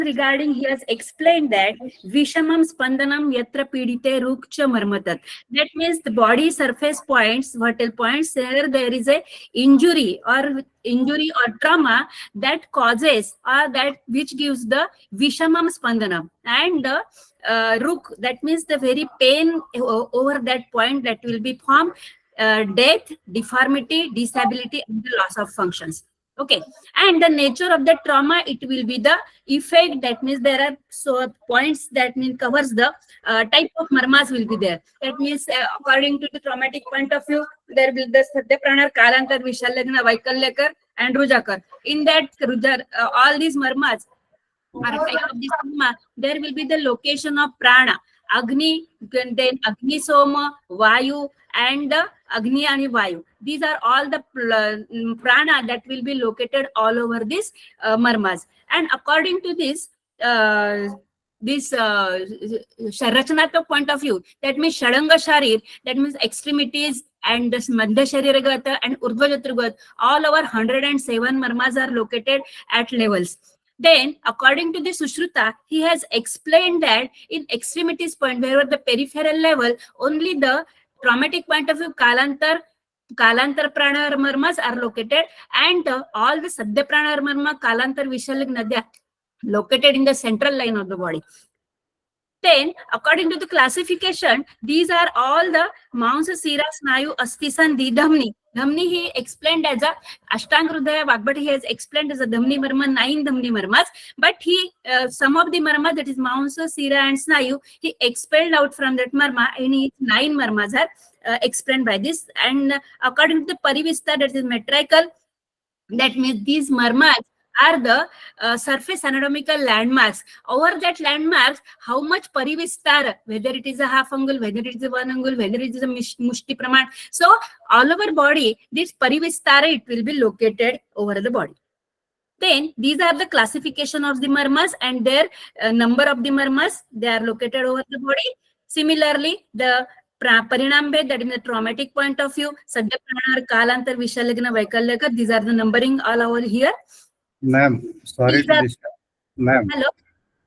regarding, he has explained that Vishamam Spandanam Yatra Pidite Rukcha Marmatat. That means the body surface points, vital points, where there is a injury or trauma that causes or that which gives the Vishamam Spandanam, and the Ruk, that means the very pain over that point that will be formed, death, deformity, disability, and the loss of functions. Okay, and the nature of the trauma, it will be the effect. That means there are points that mean covers the type of marmas will be there. That means according to the traumatic point of view, there will the Sadhya Pranar, Kalantar, Vishalagna, Vaikalyakar, and Rujakar. In that all these marmas are a type of this marma. There will be the location of prana, Agni, then Agni Soma, Vayu, and the Agni and Vayu. These are all the prana that will be located all over this marmas. And according to this Rachanatta point of view, that means Shadanga Sharir, that means extremities, and this Madhya Shariragata and Urdhva Jatragat, all over 107 marmas are located at levels. Then, according to the Sushruta, he has explained that in extremities point, where the peripheral level, only the traumatic point of view, Kalantar Prana marmas are located, and all the Sadhya Prana marma, Kalantar Vishalag Nadya, located in the central line of the body. Then, according to the classification, these are all the Maunsa Sira Snayu Astisandhi Dhamni. Dhamni he explained as a Ashtangrudaya Vagbhat, he has explained as a Dhamni Marma, 9 Dhamni Marmas. But he, some of the Marma, that is Maunsa, Sira, and Snayu, he expelled out from that Marma, and 9 Marmas are explained by this. And according to the Parivista, that is metrical, that means these marmas are the surface anatomical landmarks. Over that landmarks, how much parivistar, whether it is a half angle, whether it is a 1 angle, whether it is a mushti praman. So all over body, this parivistar, it will be located over the body. Then these are the classification of the marmas and their number of the marmas. They are located over the body. Similarly, the Parinam Bhed, that is the traumatic point of view, Sadhya Pranar, Kalantar, Vishalagna, Vaikalyakar, these are the numbering all over here. Ma'am, sorry to disturb. Ma'am, Hello.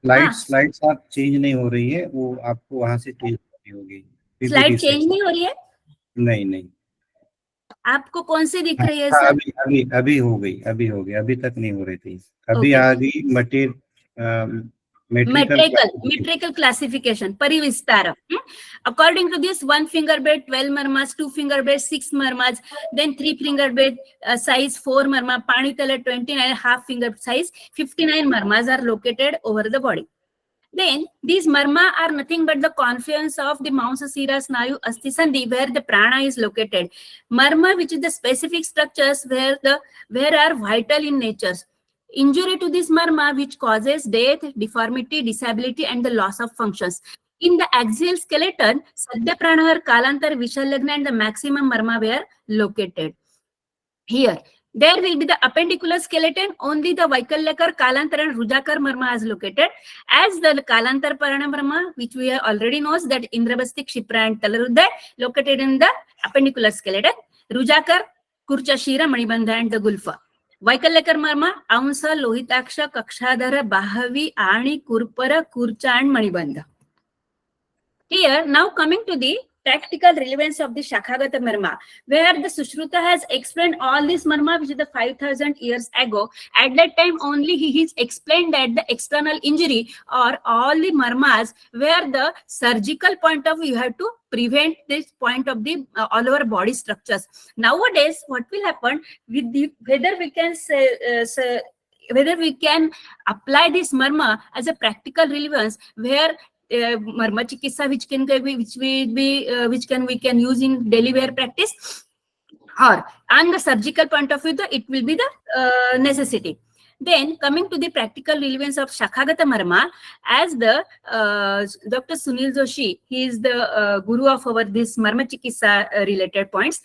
Slides आप change नहीं हो रही है, वो आपको वहां से change करनी होगी. स्लाइड चेंज नहीं हो रही है? नहीं. आपको कौन सी दिख रही है सर? अभी हो गई, अभी तक नहीं हो रही थी. अभी आ गई metrical classification, Parivistara. According to this, 1 finger bed, 12 marmas, 2 finger bed, 6 marmas, then 3 finger bed size, 4 marma, Panitala 29, half finger size, 59 marmas are located over the body. Then these marma are nothing but the confluence of the Maunsa Sira Snayu Astisandhi, where the prana is located. Marma, which is the specific structures where are vital in nature. Injury to this marma, which causes death, deformity, disability, and the loss of functions. In the axial skeleton, Sadhya Pranahar, Kalantar, Vishalagna, and the maximum marma were located. Here, there will be the appendicular skeleton, only the Vaikalyakar, Kalantar, and Rujakar marma is located. As the Kalantar Parana marma, which we already knows that Indrabastik, Shipra, and Talarudda, located in the appendicular skeleton. Rujakar, Kurcha, Shira, Manibandha, and the Gulfa. Vaikalyakar marma, Aunsa, Lohitaksha, Kakshadhara, Bahavi, Ani, Kurpara, Kurcha, and Manibandha. Here, now coming to the practical relevance of the Shakhagata marma, where the Sushruta has explained all this marma, which is the 5,000 years ago. At that time only he has explained that the external injury or all the marmas where the surgical point of view, you have to prevent this point of the all over body structures. Nowadays, what will happen with the, whether we can say, whether we can apply this marma as a practical relevance, where marma chikitsa which we can use in daily wear practice, or on the surgical point of view, it will be the necessity. Then coming to the practical relevance of Shakhagata marma, as the Dr. Sunil Joshi, he is the guru of our this marma chikitsa related points.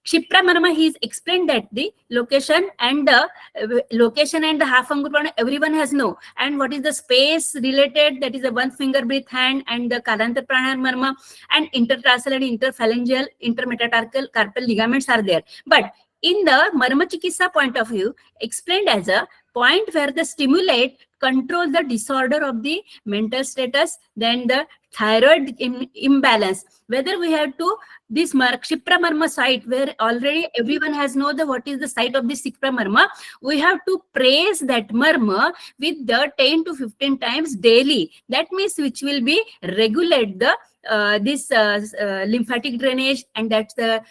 Kshipra marma, he is explained that the location and the half angular everyone has know, and what is the space related, that is a 1 finger breath hand, and the Kalantar Pranar marma, and intertarsal and interphalangeal, intermetatarsial carpal ligaments are there. But in the marma chikitsa point of view, explained as a point where the stimulate control the disorder of the mental status, then the thyroid imbalance. Whether we have to this Shipra Marma site, where already everyone has know the what is the site of the Shipra Marma, we have to praise that Marma with the 10 to 15 times daily. That means which will be regulate the this lymphatic drainage, and that's the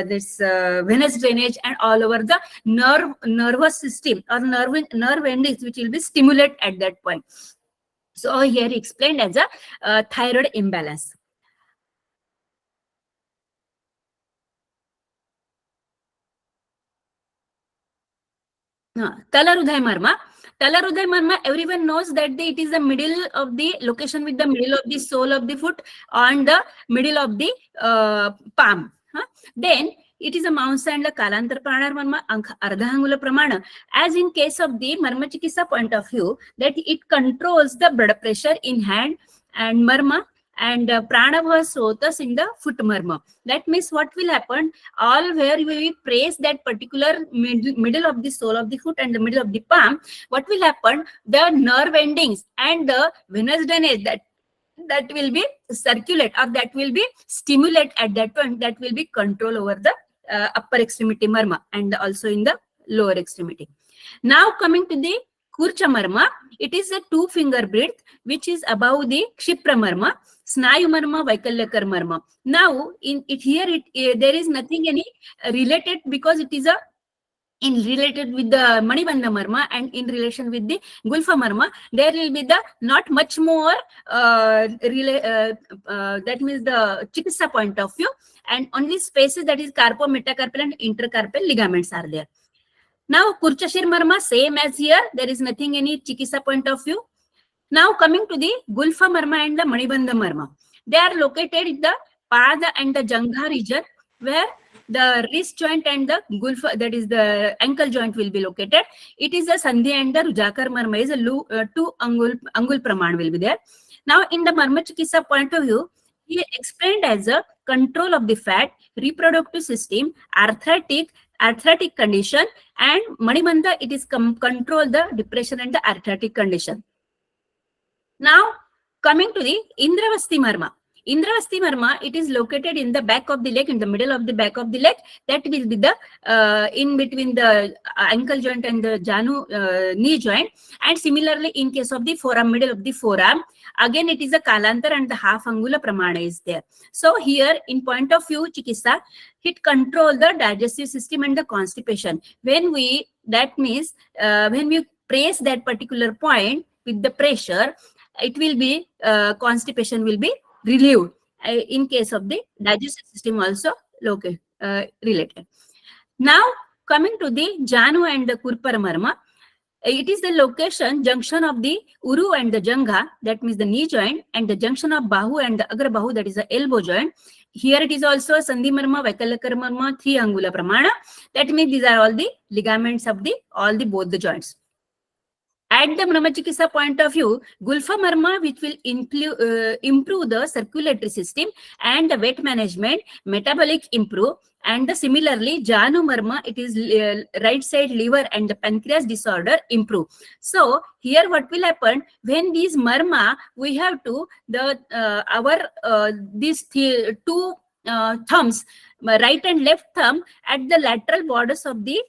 this venous drainage, and all over the nervous system or nerve endings, which will be stimulated at that point. So here explained as a thyroid imbalance. Talarudhay Marma. Talarudhay Marma, everyone knows that it is the middle of the location with the middle of the sole of the foot on the middle of the palm. Then it is a Mounsa and the Kalantar Pranar Marma Ardhangula Pramana. As in case of the Marma Chikisa point of view, that it controls the blood pressure in hand and Marma, and pranava srotas in the foot marma. That means what will happen, all where we praise that particular middle of the sole of the foot and the middle of the palm, what will happen, the nerve endings and the venous drainage that will be circulate, or that will be stimulate at that point, that will be control over the upper extremity marma and also in the lower extremity. Now coming to the Kurcha Marma, it is a 2-finger breadth which is above the Kshipra Marma, Snayu Marma, Vaikalyakar Marma. Now, in it here, there is nothing any related, because it is a in related with the Manibandha Marma and in relation with the Gulfa Marma, there will be the not much more that means the Chikitsa point of view, and only spaces, that is carpo, metacarpal and intercarpal ligaments are there. Now, Kurchashir Marma, same as here, there is nothing any Chikitsa point of view. Now, coming to the Gulfa Marma and the Manibandha Marma, they are located in the Pada and the Jangha region, where the wrist joint and the Gulfa, that is the ankle joint, will be located. It is the Sandhi and the Rujakar Marma is a 2 angul Praman will be there. Now, in the Marma Chikitsa point of view, he explained as a control of the fat, reproductive system, arthritic condition, and Manibandha, it is control the depression and the arthritic condition. Now, coming to the Indravasti Marma. Indravasti Marma, it is located in the back of the leg, in the middle of the back of the leg. That will be the in between the ankle joint and the Janu knee joint. And similarly, in case of the forearm, middle of the forearm, again it is a Kalantar and the half angula Pramana is there. So here, in point of view, Chikitsa, it control the digestive system and the constipation. When we, that means when we press that particular point with the pressure, it will be constipation will be relieved. In case of the digestive system also related. Now coming to the Janu and the Kurpara Marma, it is the location junction of the Uru and the Jangha, that means the knee joint, and the junction of Bahu and the Agra Bahu, that is the elbow joint. Here it is also Sandhi Marma, Vaikalyakar Marma, 3 angula Pramana. That means these are all the ligaments of the both the joints. At the Marma Chikitsa point of view, Gulfa Marma, which will improve the circulatory system and the weight management, metabolic improve, and similarly Janu Marma, it is right side liver and the pancreas disorder improve. So here what will happen, when these Marma, we have to these 2 thumbs, right and left thumb, at the lateral borders of the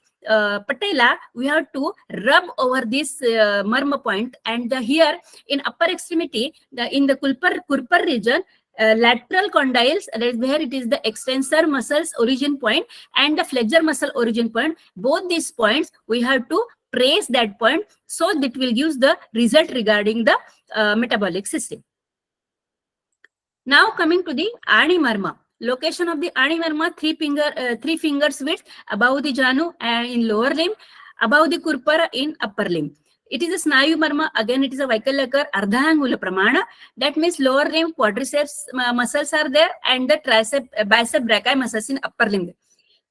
patella, we have to rub over this Marma point, and here in upper extremity, in the Kurpar region, lateral condyles, that is where it is the extensor muscles origin point and the flexor muscle origin point. Both these points we have to press that point, so that will give the result regarding the metabolic system. Now coming to the Ani Marma. Location of the Ani Marma, 3 fingers width above the Janu and in lower limb, above the Kurpara in upper limb. It is a Snayu Marma, again it is a Vaikalyakar Ardhangula Pramana. That means lower limb quadriceps muscles are there, and the bicep brachii muscles in upper limb.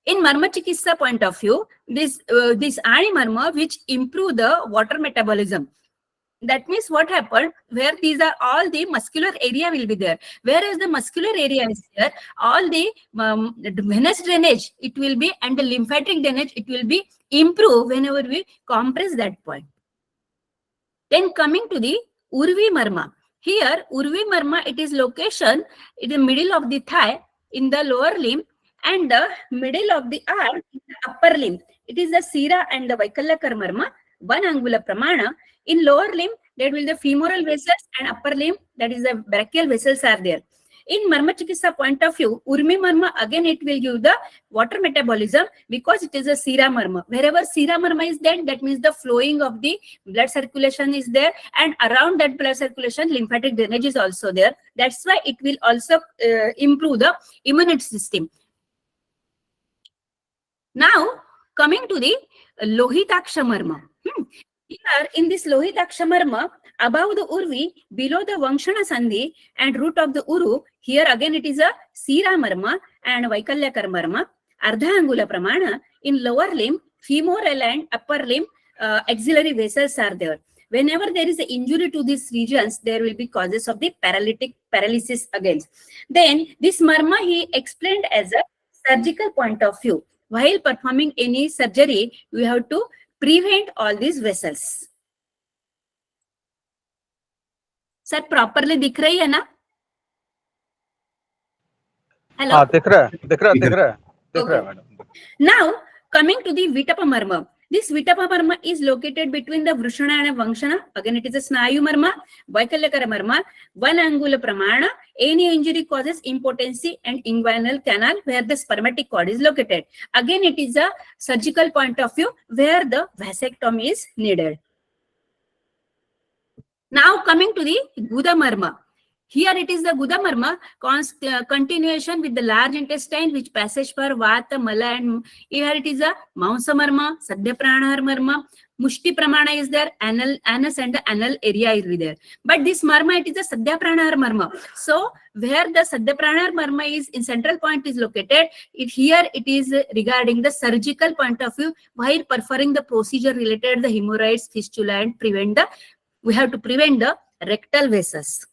In Marma Chikitsa point of view, this Ani Marma, which improve the water metabolism. That means what happened, where these are all the muscular area will be there. Whereas the muscular area is here, all the venous drainage, it will be, and the lymphatic drainage, it will be improved whenever we compress that point. Then coming to the Urvi Marma. Here, Urvi Marma, it is location in the middle of the thigh, in the lower limb, and the middle of the arm in the upper limb. It is the Sira and the Vaikalakar Marma, 1 angula pramana. In lower limb, there will be the femoral vessels, and upper limb, that is the brachial vessels are there. In Marma Chikitsa point of view, Urmi Marma, again it will give the water metabolism because it is a Sira Marma. Wherever Sira Marma is there, that means the flowing of the blood circulation is there, and around that blood circulation, lymphatic drainage is also there. That's why it will also improve the immunity system. Now, coming to the Lohitaksha Marma. Here, in this Lohitaksha Marma, above the Urvi, below the Vangshana Sandhi and root of the Uru, here again it is a Sira Marma and Vaikalyakar Marma, Ardha Angula Pramana. In lower limb, femoral and upper limb axillary vessels are there. Whenever there is an injury to these regions, there will be causes of the paralysis again. Then this Marma he explained as a surgical point of view. While performing any surgery, we have to prevent all these vessels. Sir, properly दिख रही है ना? Hello. हाँ, दिख रहा है madam. Now coming to the Vitapa Marma. This Vitapa Marma is located between the Vrishana and Vangshana. Again, it is a Snayu Marma, Vaikalyakara Marma, 1 angula pramana. Any injury causes impotency and inguinal canal where the spermatic cord is located. Again, it is a surgical point of view where the vasectomy is needed. Now coming to the Guda Marma. Here it is the Guda Marma, continuation with the large intestine which passage for Vata, Mala, and here it is a Maunsa Marma, Sadhya Pranahar Marma, Mushti Pramana is there, anus and the anal area is there. But this Marma, it is a Sadhya Pranahar Marma. So where the Sadhya Pranahar Marma is in central point is located, here it is regarding the surgical point of view while performing the procedure related the hemorrhoids, fistula, and we have to prevent the rectal vessels.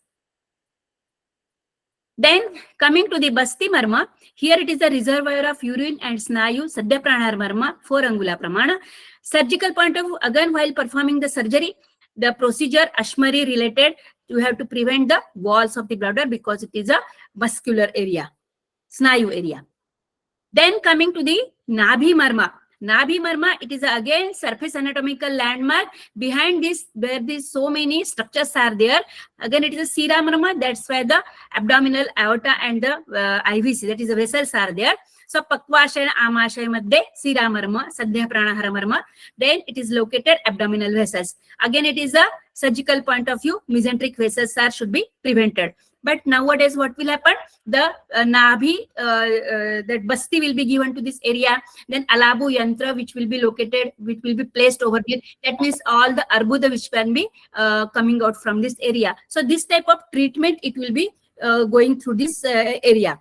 Then coming to the Basti Marma, here it is a reservoir of urine and Snayu, Sadhya Pranahar Marma, 4 angula pramana. Surgical point of view, again while performing the surgery, the procedure Ashmari related, you have to prevent the walls of the bladder because it is a vascular area, Snayu area. Then coming to the Nabhi Marma. Nabhi Marma, it is again surface anatomical landmark. Behind this, where these so many structures are there, again it is a Sira Marma. That's why the abdominal aorta and the IVC, that is the vessels are there. So Pakvashay and Amashay Madde, Sira Marma, Sadhya Pranahara Marma. Then it is located abdominal vessels. Again it is a surgical point of view. Mesenteric vessels should be prevented. But nowadays, what will happen? The Nabhi, that Basti will be given to this area. Then Alabu Yantra, which will be located, which will be placed over here. That means all the Arbuda which can be coming out from this area. So this type of treatment, it will be going through this area.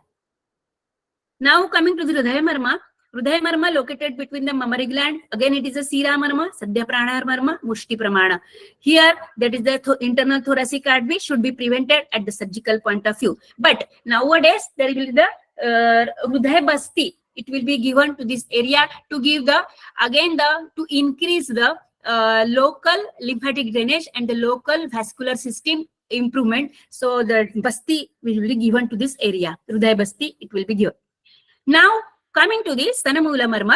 Now coming to the Hridaya Marma. Hridaya Marma located between the mammary gland. Again, it is a Sira Marma, Sadhya Pranahar Marma, Mushti Pramana. Here, that is the internal thoracic artery should be prevented at the surgical point of view. But nowadays, there will be the Hridaya Basti. It will be given to this area to give the, again, to increase the local lymphatic drainage and the local vascular system improvement. So the Basti will be given to this area. Hridaya Basti, it will be given. Now, coming to the Stanamula Marma,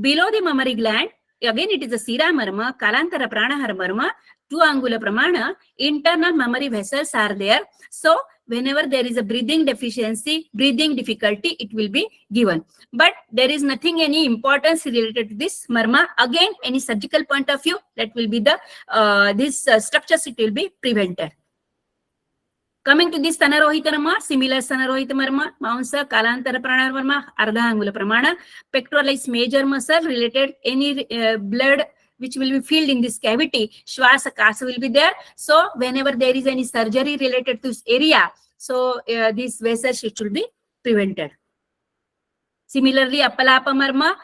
below the mammary gland, again it is a Sira Marma, Kalantara Pranahara Marma, 2 angula pramana, internal mammary vessels are there. So whenever there is a breathing deficiency, breathing difficulty, it will be given. But there is nothing, any importance related to this Marma. Again, any surgical point of view, that will be the, these structures, it will be prevented. Coming to this Stanarohita Marma, similar Stanarohita Marma, Maunsa, Kalantara Pranahara Marma, Ardha angula pramana, pectoralis major muscle related, any blood which will be filled in this cavity, Shwasa Kasa will be there. So whenever there is any surgery related to this area, so these vessels should be prevented. Similarly, Appalapa Marma,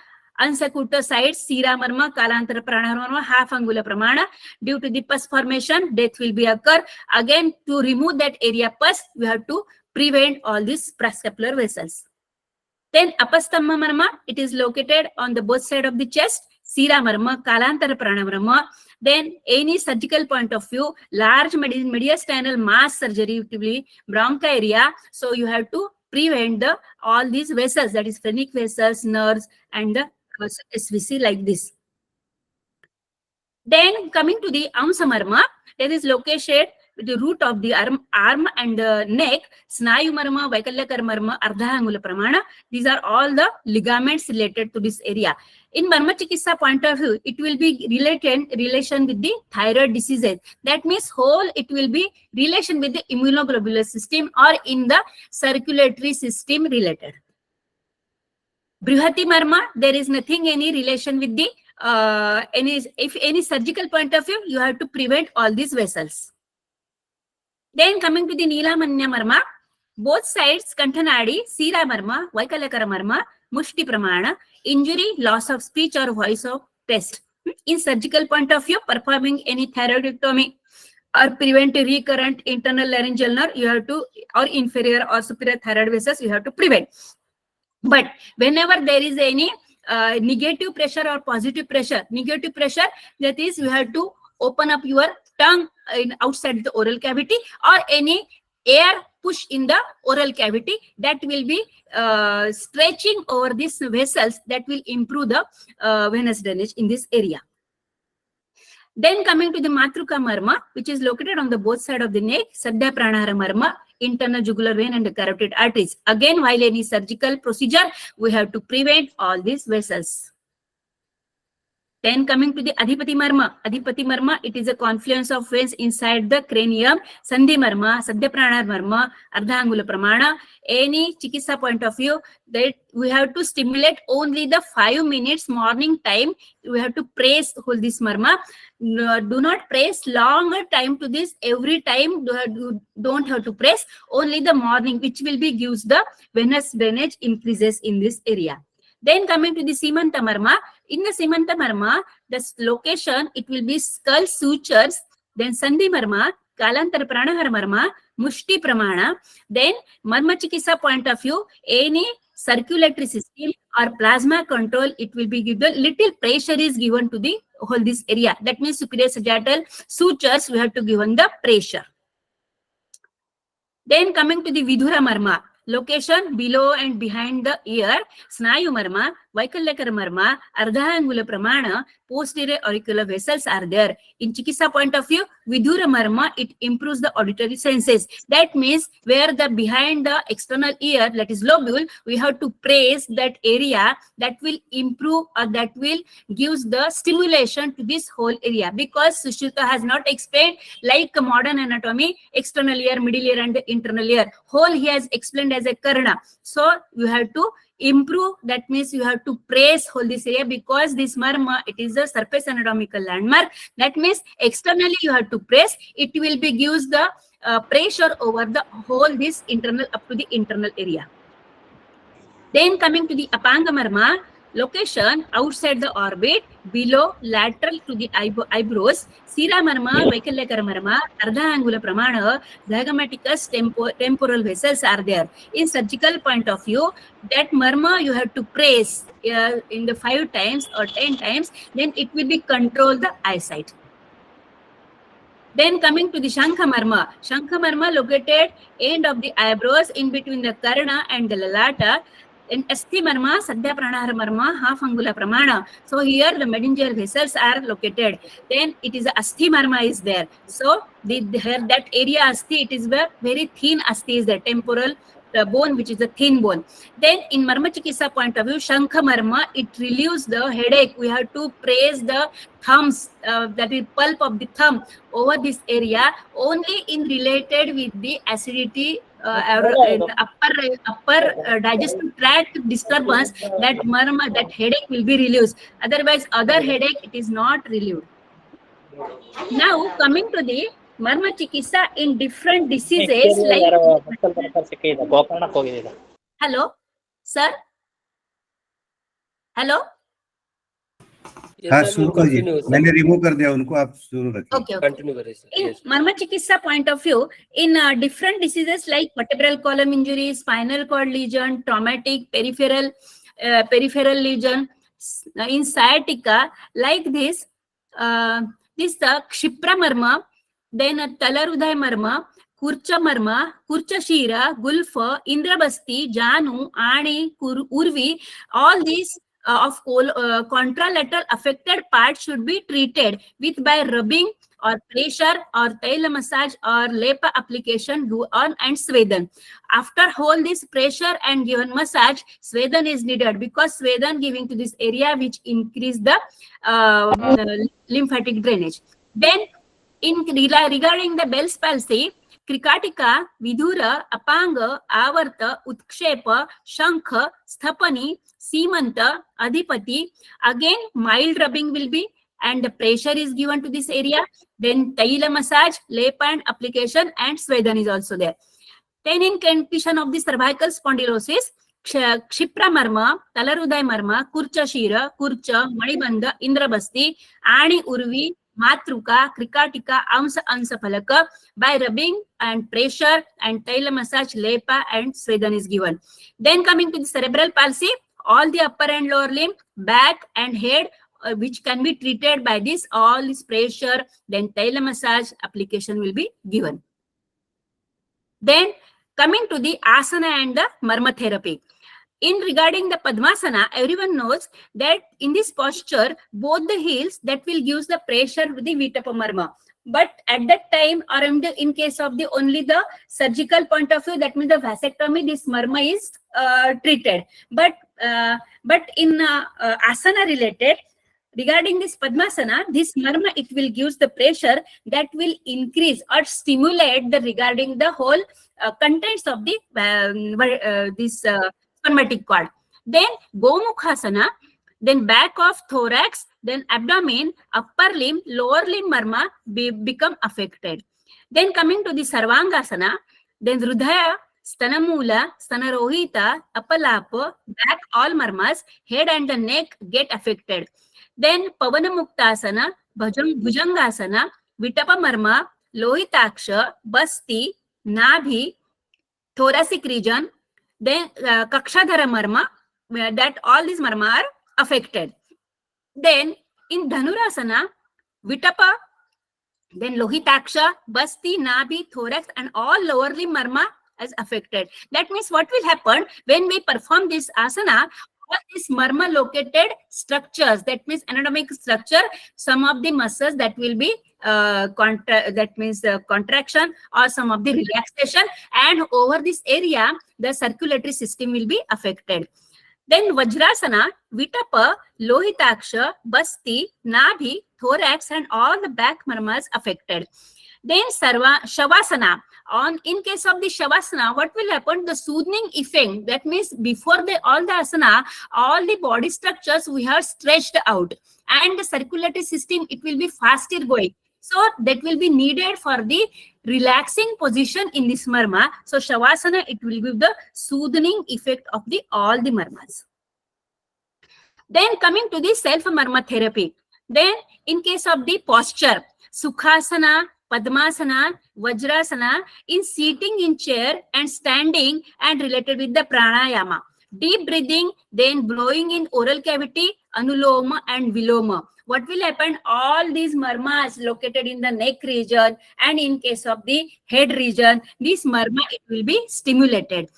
Ansakuta sides, Sira Marma, Kalantara Pranahara Marma, half angula pramana. Due to the pus formation, death will be occur. Again, to remove that area pus, we have to prevent all these prescapular vessels. Then Apastamba Marma, it is located on the both side of the chest. Sira Marma, Kalantara Pranamarma. Then any surgical point of view, large mediastinal mass surgery, bronchi area. So you have to prevent all these vessels, that is phrenic vessels, nerves, and the SVC like this. Then coming to the Amsamarma, that is located with the root of the arm and the neck, Snayu Marma, Vaikalakar Marma, Ardhangula Pramana. These are all the ligaments related to this area. In Marma Chikitsa point of view, it will be relation with the thyroid diseases. That means it will be relation with the immunoglobular system or in the circulatory system related. Brihati Marma, there is nothing any relation with the any surgical point of view, you have to prevent all these vessels. Then coming to the Nilamanya Marma, both sides Kantanadi, Sira Marma, Vaikalakara Marma, Mushti Pramana, injury, loss of speech or voice of test. In surgical point of view, performing any thyroidectomy or prevent a recurrent internal laryngeal nerve, you have to, or inferior or superior thyroid vessels, you have to prevent. But whenever there is any negative pressure or positive pressure, that is you have to open up your tongue outside the oral cavity, or any air push in the oral cavity, that will be stretching over these vessels, that will improve the venous drainage in this area. Then coming to the Matruka Marma, which is located on the both side of the neck, Sadhya Pranahara Marma, internal jugular vein and the carotid arteries. Again, while any surgical procedure, we have to prevent all these vessels. Then coming to the Adhipati Marma, it is a confluence of veins inside the cranium. Sandhi Marma, Sadhya Pranahara Marma, Ardhangula Pramana. Any Chikitsa point of view, that we have to stimulate only the 5 minutes morning time. We have to press hold this Marma. Do not press longer time to this. Every time you don't have to press, only the morning, which will be gives the venous drainage increases in this area. Then coming to the Simanta Marma, in the Simanta Marma, the location, it will be skull sutures, then Sandhi Marma, Kalantara Pranahara Marma, Mushti Pramana. Then Marma Chikitsa point of view, any circulatory system or plasma control, it will be given, little pressure is given to the whole this area. That means superior sagittal sutures, we have to give the pressure. Then coming to the Vidura Marma, location below and behind the ear, Snayu Marma, Vaikalakar Marma, Ardhangula Pramana, posterior auricular vessels are there. In Chikitsa point of view, Vidura Marma, it improves the auditory senses. That means where the behind the external ear, that is lobule, we have to press that area, that will improve or that will gives the stimulation to this whole area. Because Sushruta has not explained like modern anatomy, external ear, middle ear and the internal ear. Whole he has explained as a karna. So you have to improve, that means you have to press whole this area, because this Marma, it is a surface anatomical landmark. That means externally you have to press, it will be gives the pressure over the whole this internal up to the internal area. Then coming to the Apanga Marma, location outside the orbit, below, lateral to the eyebrows, Sira Marma, Vaikalakar Marma, Ardhangula Pramana, Zygomaticus temporal vessels are there. In surgical point of view, that Marma you have to press in the 5 times or 10 times, then it will be control the eyesight. Then coming to the Shankha Marma located end of the eyebrows in between the Karna and the Lalata. And Asti Marma, Sadhya Pranahara Marma, half angula Pramana. So here the meningeal vessels are located. Then it is Asti Marma is there. So that area Asti, it is where very thin Asti is there, temporal bone, which is a thin bone. Then in Marma Chikitsa point of view, Shankha Marma, it relieves the headache. We have to press the thumbs, that is pulp of the thumb over this area, only in related with the acidity upper digestive tract disturbance, that Marma, that headache will be relieved. Otherwise, other headache, it is not relieved. Now, coming to the Marma Chikitsa in different diseases like... Hello, sir? Hello? हाँ शुरू करिए, मैंने remove कर दिया उनको, आप शुरू रखिए. Okay, continue करिए. In Marma Chikitsa point of view, in different diseases like vertebral column injury, spinal cord lesion, traumatic peripheral lesion, in sciatica, like this, this Kshipra Marma, then Talarudhay Marma, Kurcha Marma, Kurcha Shira, Gulfa, Indrabasti, Janu, Ani, Urvi, all these of contralateral affected parts should be treated with by rubbing or pressure or tail massage or lepa application on and Svedan. After whole this pressure and given massage, Svedan is needed because Svedan giving to this area which increase the lymphatic drainage. Then regarding the Bell's palsy, Krikatika, Vidura, Apanga, Avarta, Utshepa, Shankha, Sthapani, Simanta, Adhipati. Again, mild rubbing will be and the pressure is given to this area. Then Taila massage, lepa and application and Svedan is also there. Then in condition of the cervical spondylosis, Kshipra Marma, Talarudai Marma, Kurcha Shira, Kurcha, Manibandha, Indrabasti, Ani Urvi, Matruka, Krikatika, Amsa Ansapalaka, by rubbing and pressure and tail massage, lepa and Svedan is given. Then coming to the cerebral palsy, all the upper and lower limb, back and head, which can be treated by this, all this pressure, then tail massage application will be given. Then coming to the asana and the marma therapy. In regarding the Padmasana, everyone knows that in this posture, both the heels that will use the pressure with the Vitapa Marma. But at that time, or in case of the only the surgical point of view, that means the vasectomy, this Marma is treated. But in asana related, regarding this Padmasana, this Marma, it will give the pressure that will increase or stimulate the regarding the whole contents of the this spermatic cord. Then Gomukhasana, then back of thorax, then abdomen, upper limb, lower limb Marma become affected. Then coming to the Sarvangasana, then Rudhaya, Stanamula, Stanarohita, Apalapa, back all Marmas, head and the neck get affected. Then Pavanamuktasana, Bhujangasana, Vitapa Marma, Lohitaksha, Basti, Nabhi, thoracic region, then Kakshadhara Marma, that all these Marma are affected. Then in Dhanurasana, Vitapa, then Lohitaksha, Basti, Nabhi, thorax and all lower limb Marma is affected. That means what will happen when we perform this asana, all these Marma located structures, that means anatomic structure, some of the muscles that will be contraction or some of the relaxation, and over this area the circulatory system will be affected. Then Vajrasana, Vitapa, Lohitaksha, Basti, Nabhi, thorax and all the back Marmas affected. Then Shavasana. In case of the Shavasana, what will happen? The soothing effect, that means before all the asana, all the body structures we have stretched out and the circulatory system, it will be faster going. So that will be needed for the relaxing position in this Marma. So Shavasana, it will give the soothing effect of all the Marmas. Then coming to the self-Marma therapy. Then in case of the posture, Sukhasana, Padmasana, Vajrasana, in sitting in chair and standing and related with the pranayama. Deep breathing, then blowing in oral cavity, anuloma and viloma. What will happen? All these marmas located in the neck region and in case of the head region, this marma, it will be stimulated.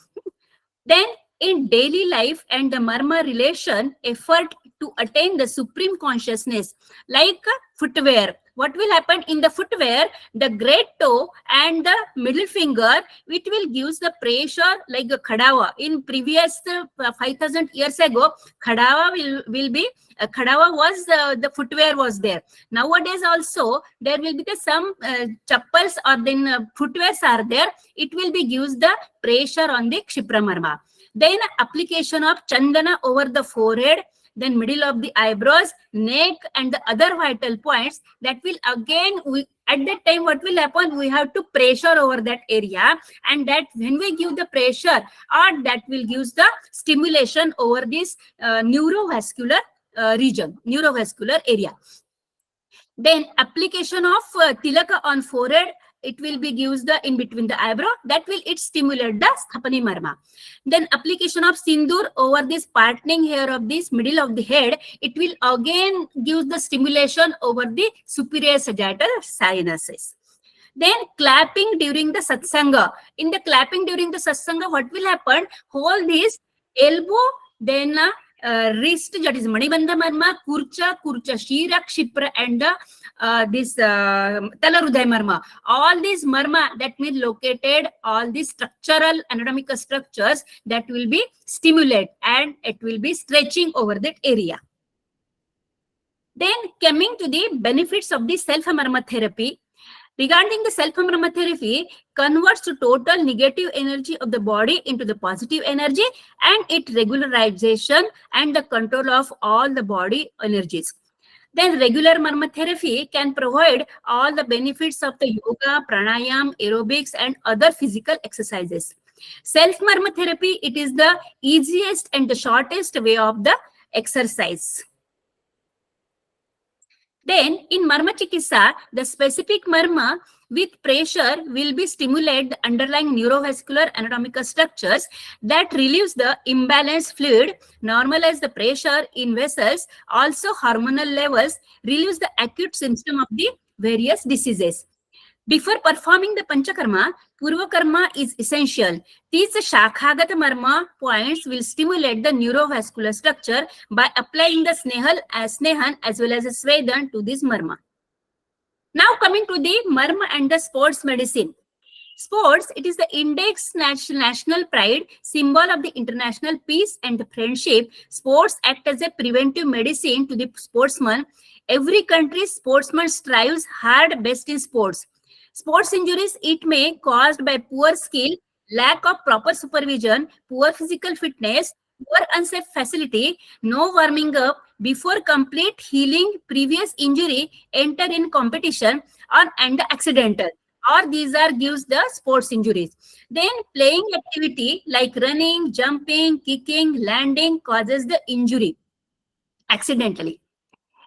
Then in daily life and the marma relation, effort to attain the supreme consciousness, like footwear. What will happen in the footwear? The great toe and the middle finger, it will give the pressure like a khadawa. In previous 5,000 years ago, khadawa will be khadawa was the footwear was there. Nowadays also there will be some chappals or then footwears are there. It will be gives the pressure on the Kshipra Marma. Then application of chandana over the forehead, then middle of the eyebrows, neck and the other vital points, that will again, at that time what will happen, we have to pressure over that area, and that when we give the pressure, or that will give the stimulation over this neurovascular region, neurovascular area. Then application of tilaka on forehead it will be gives the in between the eyebrow, that will it stimulate the Sthapani Marma. Then application of sindoor over this parting hair of this middle of the head, it will again give the stimulation over the superior sagittal sinuses. Then clapping during the satsanga. In the clapping during the satsanga, what will happen? Hold this elbow, then wrist, that is Manibandha Marma, Kurcha, Shira, Kshipra, and this Talarudhay Marma. All these Marma that means located, all these structural anatomical structures that will be stimulated and it will be stretching over that area. Then coming to the benefits of the self-marma therapy. Regarding the self-marma therapy, converts to total negative energy of the body into the positive energy, and it regularization and the control of all the body energies. Then regular marma therapy can provide all the benefits of the yoga, pranayam, aerobics, and other physical exercises. Self-marma therapy, it is the easiest and the shortest way of the exercise. Then in Marma Chikitsa, the specific Marma with pressure will be stimulate the underlying neurovascular anatomical structures that relieves the imbalanced fluid, normalize the pressure in vessels, also hormonal levels, relieves the acute symptom of the various diseases. Before performing the Panchakarma, Purvakarma is essential. These Shakhagata Marma points will stimulate the neurovascular structure by applying the Snehan as well as Svedan to this Marma. Now coming to the Marma and the sports medicine. Sports, it is the index national pride, symbol of the international peace and the friendship. Sports act as a preventive medicine to the sportsman. Every country's sportsman strives hard best in sports. Sports injuries, it may caused by poor skill, lack of proper supervision, poor physical fitness, poor unsafe facility, no warming up before complete healing, previous injury, enter in competition, and accidental. Or these are gives the sports injuries. Then playing activity like running, jumping, kicking, landing causes the injury accidentally.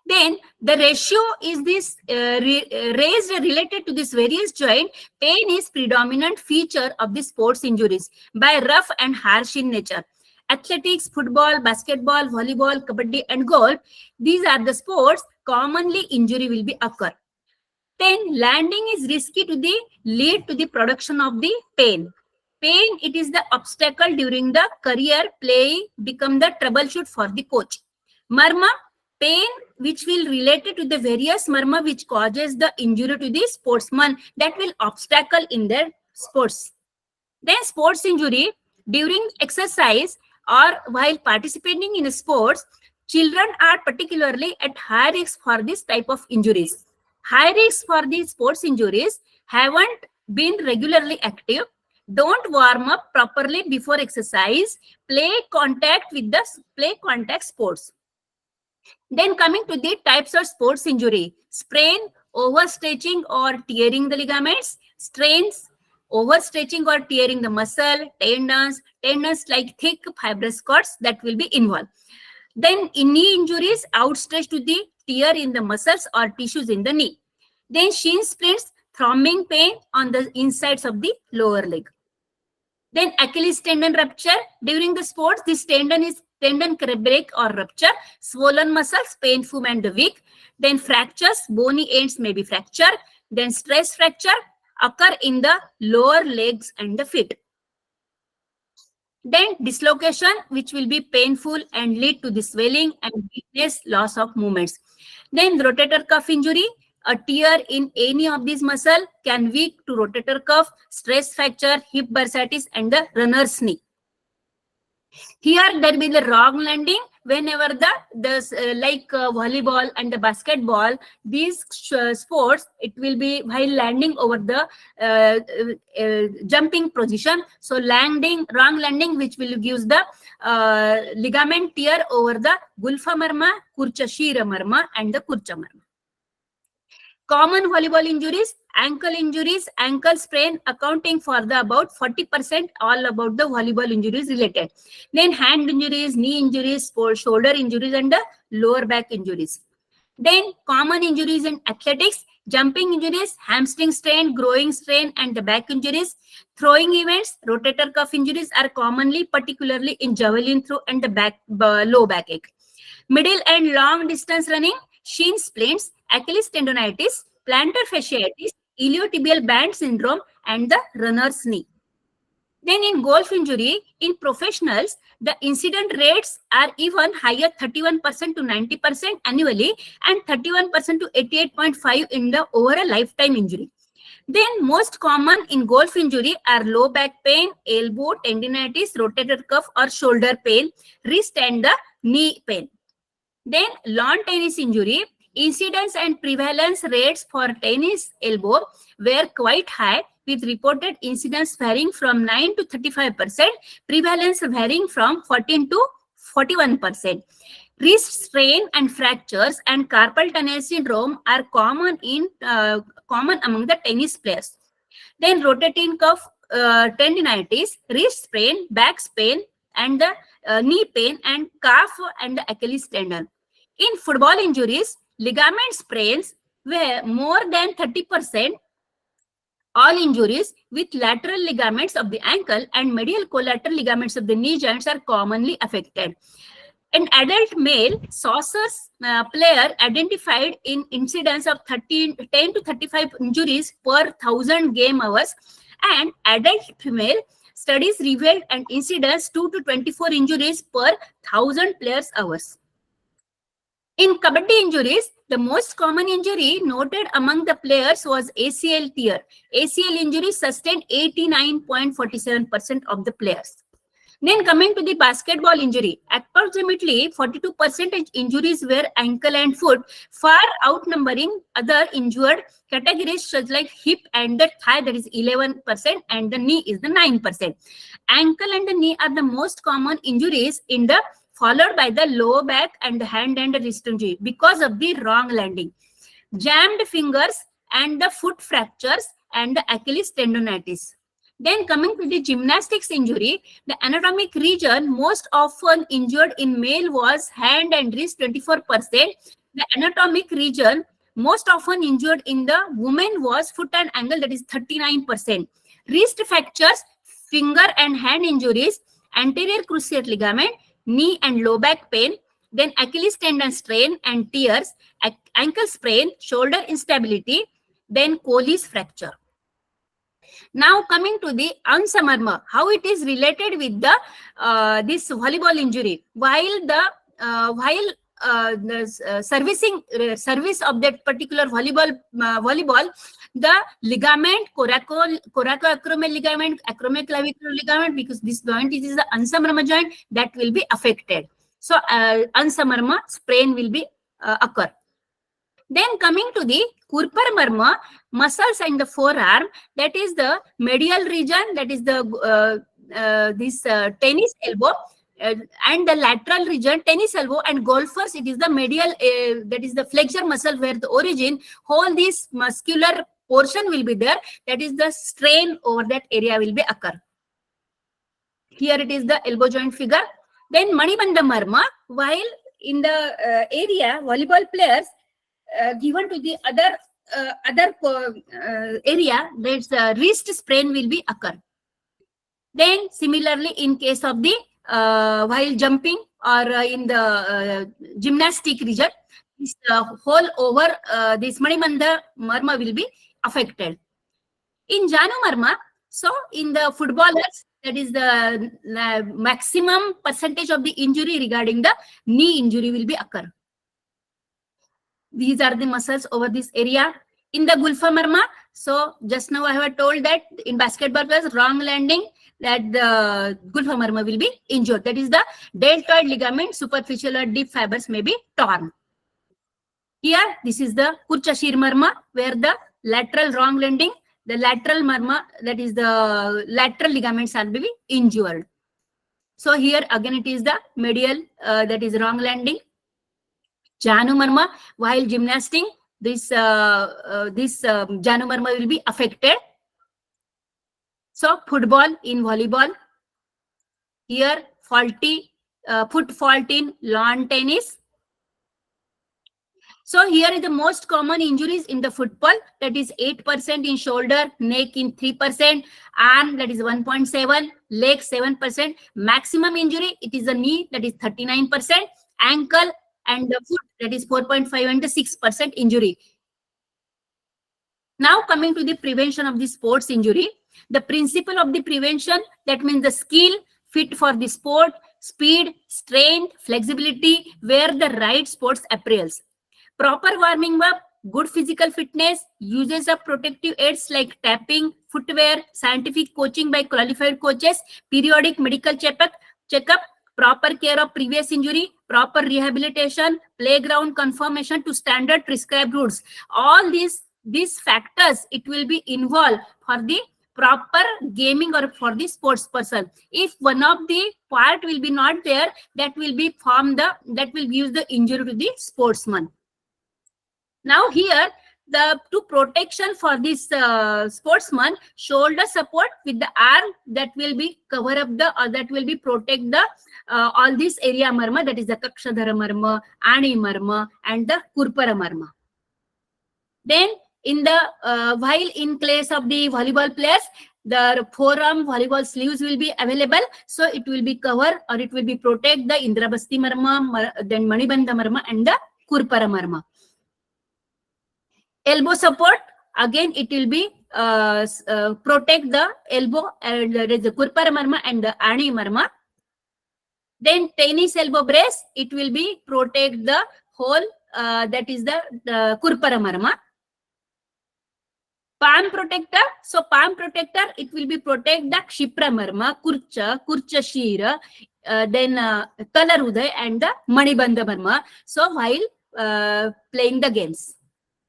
Then the ratio is this raised related to this various joint. Pain is predominant feature of the sports injuries by rough and harsh in nature. Athletics, football, basketball, volleyball, kabaddi, and golf, these are the sports commonly injury will be occur. Then landing is risky to the lead to the production of the pain. Pain, it is the obstacle during the career play, become the troubleshoot for the coach. Marma, pain which will related to the various marma which causes the injury to the sportsman, that will obstacle in their sports. Then sports injury during exercise or while participating in sports, children are particularly at high risk for this type of injuries. High risk for these sports injuries haven't been regularly active, don't warm up properly before exercise, play contact sports. Then coming to the types of sports injury: sprain, overstretching or tearing the ligaments; strains, overstretching or tearing the muscle; tendons like thick fibrous cords that will be involved. Then in knee injuries, outstretched to the tear in the muscles or tissues in the knee. Then shin splints, throbbing pain on the insides of the lower leg. Then Achilles tendon rupture during the sports. This tendon break or rupture, swollen muscles, painful and weak. Then fractures, bony ends may be fractured. Then stress fracture occur in the lower legs and the feet. Then dislocation, which will be painful and lead to the swelling and weakness, loss of movements. Then rotator cuff injury, a tear in any of these muscle can weak to rotator cuff, stress fracture, hip bursitis, and the runner's knee. Here there will be the wrong landing whenever like volleyball and the basketball, these sports, it will be while landing over the jumping position. So wrong landing, which will give the ligament tear over the gulfa marma, kurcha shira marma, and the kurcha marma. Common volleyball injuries: ankle sprain, accounting for the about 40% all about the volleyball injuries related. Then hand injuries, knee injuries, shoulder injuries, and the lower back injuries. Then common injuries in athletics, jumping injuries, hamstring strain, groin strain, and the back injuries. Throwing events, rotator cuff injuries are commonly, particularly in javelin throw and the low backache. Middle and long distance running, shin splints, Achilles tendonitis, plantar fasciitis, iliotibial band syndrome, and the runner's knee. Then in golf injury, in professionals, the incident rates are even higher, 31% to 90% annually and 31% to 88.5% in the overall lifetime injury. Then most common in golf injury are low back pain, elbow tendinitis, rotator cuff or shoulder pain, wrist and the knee pain. Then lawn tennis injury, incidence and prevalence rates for tennis elbow were quite high, with reported incidence varying from 9 to 35%, prevalence varying from 14 to 41%. Wrist strain and fractures and carpal tunnel syndrome are common among the tennis players. Then rotating cuff tendinitis, wrist sprain, back pain, and the knee pain and calf and the Achilles tendon. In football injuries, ligament sprains were more than 30%. All injuries with lateral ligaments of the ankle and medial collateral ligaments of the knee joints are commonly affected. An adult male Saucer's player identified in incidence of 10 to 35 injuries per 1,000 game hours, and adult female studies revealed an incidence 2 to 24 injuries per 1,000 players hours. In Kabaddi injuries, the most common injury noted among the players was ACL tear. ACL injuries sustained 89.47% of the players. Then coming to the basketball injury, approximately 42% injuries were ankle and foot, far outnumbering other injured categories such like hip and the thigh, that is 11%, and the knee is the 9%. Ankle and the knee are the most common injuries in the followed by the low back and the hand and the wrist injury because of the wrong landing. Jammed fingers and the foot fractures and the Achilles tendonitis. Then coming to the gymnastics injury, the anatomic region most often injured in male was hand and wrist, 24%. The anatomic region most often injured in the woman was foot and ankle, that is 39%. Wrist fractures, finger and hand injuries, anterior cruciate ligament, knee and low back pain, then Achilles tendon strain and tears, ankle sprain, shoulder instability, then Colles fracture. Now coming to the Marma, how it is related with the this volleyball injury. While the service of that particular volleyball, the ligament, coracoacromial ligament, acromioclavicular ligament, because this joint is the Marma joint, that will be affected. So Marma sprain will be occur. Then coming to the Kurpar Marma, muscles in the forearm, that is the medial region, that is the tennis elbow, and the lateral region, tennis elbow, and golfers, it is the medial, that is the flexor muscle where the origin, whole this muscular portion will be there, that is the strain over that area will be occur. Here it is the elbow joint figure. Then Manibandha Marma, while in the area, volleyball players, given to the other area, that's wrist sprain will be occur. Then similarly in case of the while jumping or in the gymnastic region, this whole over this Manibandha Marma will be affected. In Janu Marma, so in the footballers, that is the maximum percentage of the injury regarding the knee injury will be occur. These are the muscles over this area. In the Gulfa Marma, so just now I have told that in basketball players, wrong landing, that the Gulfa Marma will be injured. That is the deltoid ligament, superficial or deep fibers may be torn. Here, this is the Kurchashir Marma, where the lateral wrong landing, the lateral Marma, that is the lateral ligaments are be injured. So here again it is the medial, that is wrong landing. Janu Marma, while gymnasting, this Janu Marma will be affected. So football in volleyball, here faulty foot fault in lawn tennis, So here is the most common injuries in the football, that is 8% in shoulder, neck in 3%, arm that is 1.7, leg 7%, maximum injury it is the knee that is 39%, ankle and the foot that is 4.5 and the 6% injury. Now coming to the prevention of the sports injury, the principle of the prevention, that means the skill, fit for the sport, speed, strength, flexibility, wear the right sports apparels. Proper warming up, good physical fitness, uses of protective aids like tapping, footwear, scientific coaching by qualified coaches, periodic medical checkup, proper care of previous injury, proper rehabilitation, playground conformation to standard prescribed routes. All these factors, it will be involved for the proper gaming or for the sports person. If one of the part will be not there, that will be that will give the injury to the sportsman. Now here, the to protection for this sportsman, shoulder support with the arm that will be cover up the that will be protect the all this area marma, that is the kakshadhara marma, ani marma and the kurpara marma. Then in the while in case of the volleyball players, the forearm volleyball sleeves will be available, so it will be cover or it will be protect the indrabasti marma, then manibandha marma and the kurpara marma. Elbow support, again it will be protect the elbow, there is the kurpara marma and the ani marma. Then tennis elbow brace, it will be protect the whole that is the kurpara marma. Palm protector, so palm protector, it will be protect the kshipra marma, kurcha shira, then kalaruday and the manibandha marma, so while playing the games.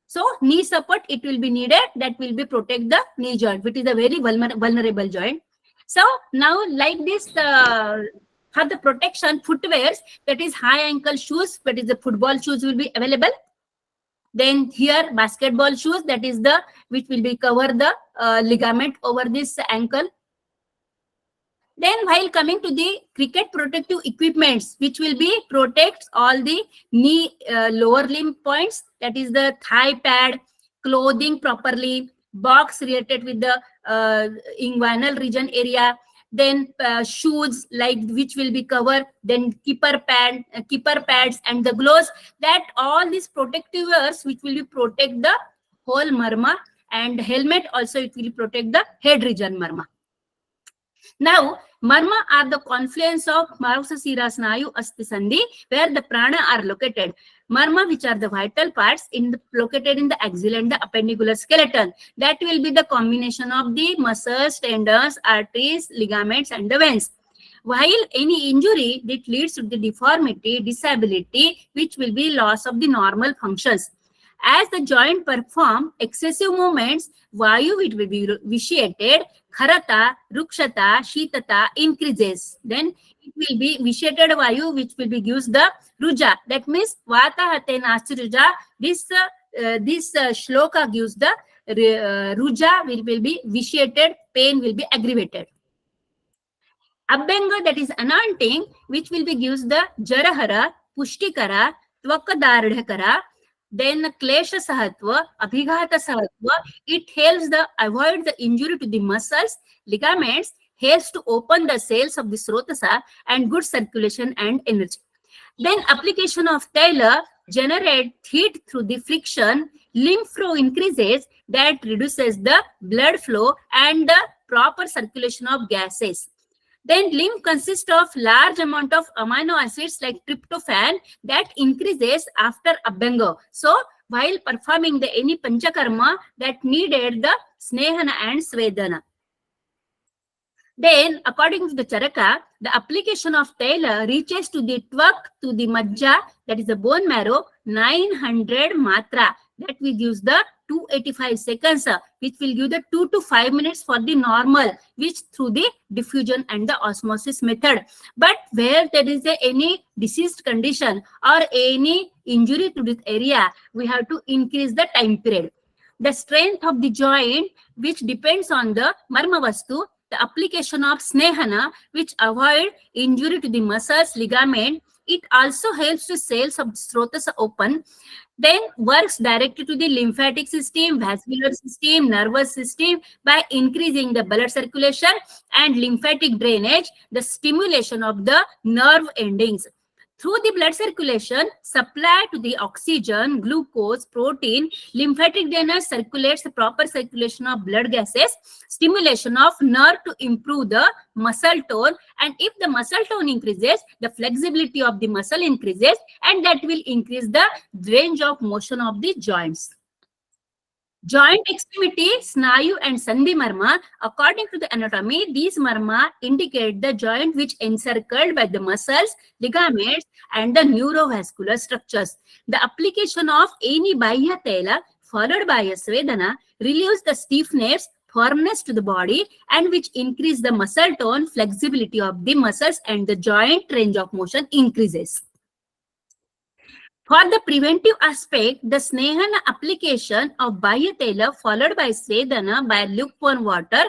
So knee support, it will be needed, that will be protect the knee joint, which is a very vulnerable joint. So now like this, for the protection footwears, that is high ankle shoes, that is the football shoes will be available. Then here basketball shoes, that is the which will be cover the ligament over this ankle. Then while coming to the cricket protective equipments, which will be protect all the knee lower limb points, that is the thigh pad, clothing properly, box related with the inguinal region area, then shoes like which will be covered, then keeper pads and the gloves, that all these protective wears which will be protect the whole marma, and helmet also it will protect the head region marma. Now, marma are the confluence of Marusasira Snayu Asti Sandhi, where the prana are located. Marma, which are the vital parts located in the axial and the appendicular skeleton. That will be the combination of the muscles, tendons, arteries, ligaments, and the veins. While any injury that leads to the deformity, disability, which will be loss of the normal functions. As the joint perform excessive movements, Vayu it will be vitiated, Kharata, Rukshata, Shitata increases. Then it will be vitiated Vayu which will be gives the Ruja. That means Vata Hate Nasti Ruja. This shloka gives the Ruja will be vitiated, pain will be aggravated. Abhyanga, that is anointing, which will be gives the Jarahara, Pushtikara, Tvakadardhakara. Then klesha sahatva, abhighata sahatva, it helps the avoid the injury to the muscles, ligaments, helps to open the cells of the srotasa and good circulation and energy. Then application of taila generate heat through the friction, lymph flow increases, that reduces the blood flow and the proper circulation of gases. Then lymph consists of large amount of amino acids like tryptophan that increases after abhyanga. So while performing the any panchakarma that needed the snehana and svedana. Then according to the charaka, the application of taila reaches to the tvak, to the majja, that is the bone marrow, 900 matra. That will give the 285 seconds, which will give the 2 to 5 minutes for the normal, which through the diffusion and the osmosis method. But where there is any diseased condition or any injury to this area, we have to increase the time period. The strength of the joint, which depends on the marma vastu, the application of snehana, which avoid injury to the muscles, ligament, It also helps to cells of Srotas open, then works directly to the lymphatic system, vascular system, nervous system by increasing the blood circulation and lymphatic drainage, the stimulation of the nerve endings. Through the blood circulation, supply to the oxygen, glucose, protein, lymphatic drainage circulates the proper circulation of blood gases, stimulation of nerve to improve the muscle tone, and if the muscle tone increases, the flexibility of the muscle increases, and that will increase the range of motion of the joints. Joint extremity, snayu and sandhi marma. According to the anatomy, these marma indicate the joint which encircled by the muscles, ligaments, and the neurovascular structures. The application of any bahya tela followed by a svedana relieves the stiffness, firmness to the body, and which increase the muscle tone, flexibility of the muscles, and the joint range of motion increases. For the preventive aspect, the Snehana application of Bahya Tela followed by Svedana by lukewarm water,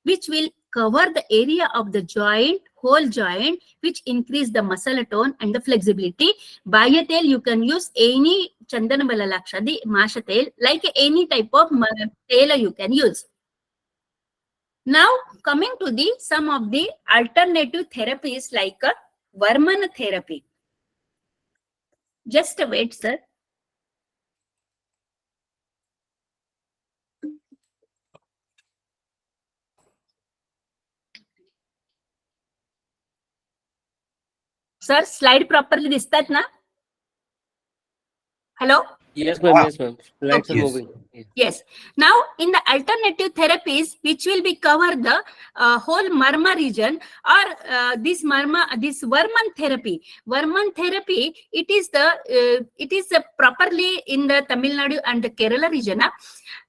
which will cover the area of the joint, whole joint, which increase the muscle tone and the flexibility. Bahya Tel, you can use any Chandana Balalakshadi, Masha Tel, like any type of Tela you can use. Now, coming to the some of the alternative therapies like Varmana therapy. Just wait, sir. Sir, slide properly distat na? Hello? Yes, ma'am. Yes, ma'am. Lights are Yes. moving. Yes. Now, in the alternative therapies, which will be cover the whole Marma region, or this Varman therapy. Varman therapy, it is properly in the Tamil Nadu and the Kerala region.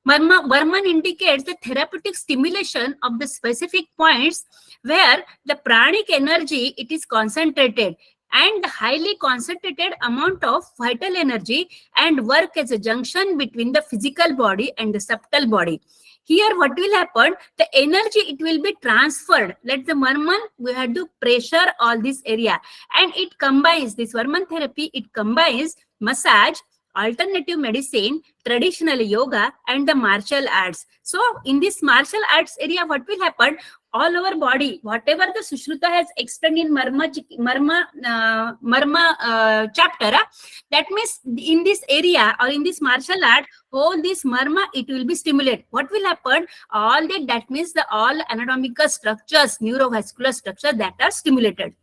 Varman indicates the therapeutic stimulation of the specific points where the pranic energy it is concentrated, and the highly concentrated amount of vital energy and work as a junction between the physical body and the subtle body. Here what will happen, the energy it will be transferred. Let the Varman, we have to pressure all this area, and it combines, this Varman therapy, it combines massage, alternative medicine, traditional yoga, and the martial arts. So in this martial arts area, what will happen, all over body, whatever the Sushruta has explained in Marma chapter, that means in this area or in this martial art, all this Marma, it will be stimulated. What will happen? All that means the all anatomical structures, neurovascular structures that are stimulated.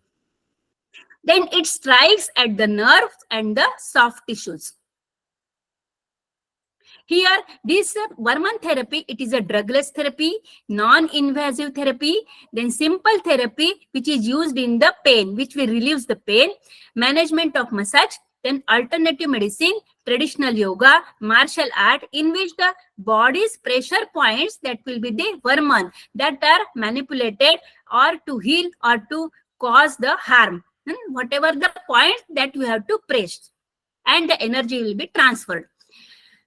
Then it strikes at the nerves and the soft tissues. Here, this Varman therapy, it is a drugless therapy, non-invasive therapy, then simple therapy, which is used in the pain, which will relieve the pain, management of massage, then alternative medicine, traditional yoga, martial art, in which the body's pressure points that will be the Varman, that are manipulated or to heal or to cause the harm. Whatever the point that you have to press, and the energy will be transferred.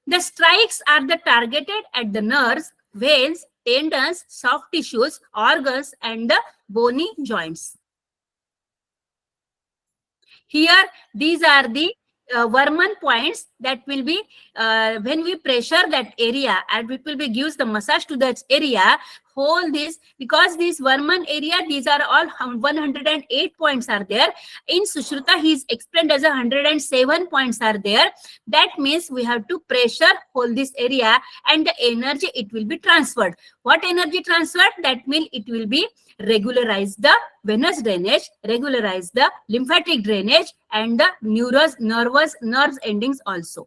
The strikes are the targeted at the nerves, veins, tendons, soft tissues, organs, and the bony joints. Here, these are the Varman points that will be, when we pressure that area, and it will be gives the massage to that area, whole this, because this Varman area, these are all 108 points are there. In Sushruta, he is explained as 107 points are there. That means we have to pressure whole this area, and the energy, it will be transferred. What energy transferred? That means it will be regularize the venous drainage, regularize the lymphatic drainage, and the nerves endings also.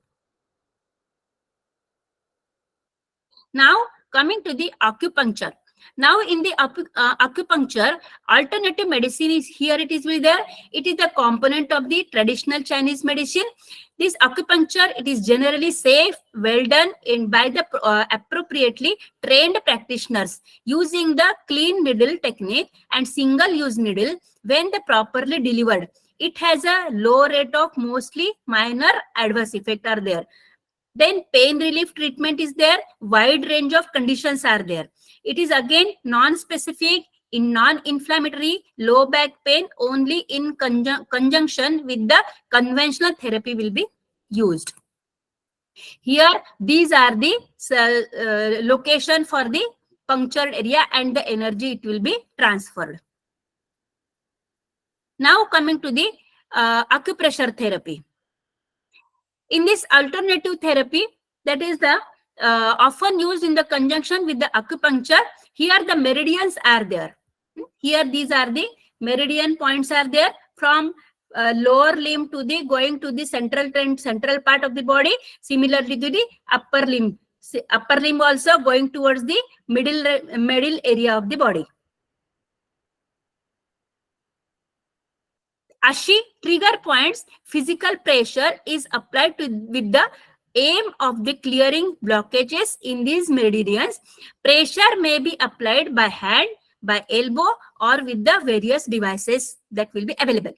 Now, coming to the acupuncture. Now, in the acupuncture, alternative medicine is here. It is with there. It is the component of the traditional Chinese medicine. This acupuncture, it is generally safe, well done by the appropriately trained practitioners using the clean needle technique and single-use needle when the properly delivered. It has a low rate of mostly minor adverse effects are there. Then pain relief treatment is there. Wide range of conditions are there. It is again non-specific, in non-inflammatory low back pain only in conjunction with the conventional therapy will be used. Here, these are the location for the punctured area and the energy it will be transferred. Now coming to the acupressure therapy. In this alternative therapy, that is the often used in the conjunction with the acupuncture, here the meridians are there. Here these are the meridian points are there from lower limb to the going to the central part of the body. Similarly to the upper limb also going towards the middle area of the body. Ashi trigger points, physical pressure is applied with the aim of the clearing blockages in these meridians. Pressure may be applied by hand, by elbow, or with the various devices that will be available.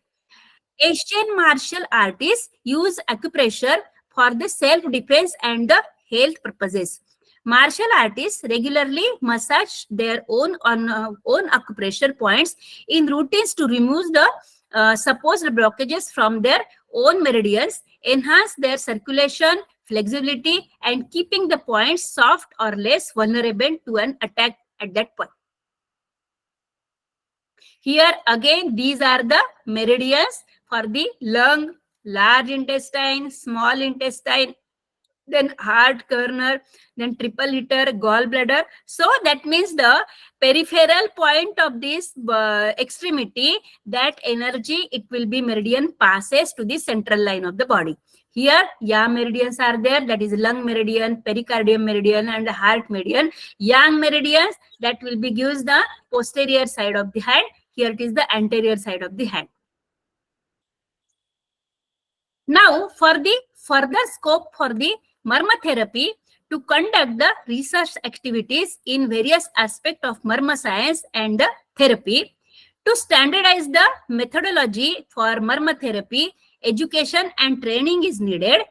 Asian martial artists use acupressure for the self-defense and the health purposes. Martial artists regularly massage their own acupressure points in routines to remove the supposed blockages from their own meridians, enhance their circulation, flexibility, and keeping the points soft or less vulnerable to an attack at that point. Here again, these are the meridians for the lung, large intestine, small intestine, then heart corner, then triple hitter, gallbladder. So that means the peripheral point of this extremity, that energy, it will be meridian passes to the central line of the body. Here, meridians are there, that is lung meridian, pericardium meridian, and the heart meridian. Yang meridians, that will be gives the posterior side of the hand. Here it is the anterior side of the hand. Now, for the further scope for the Marma therapy, to conduct the research activities in various aspects of Marma science and the therapy, to standardize the methodology for Marma therapy, education and training is needed.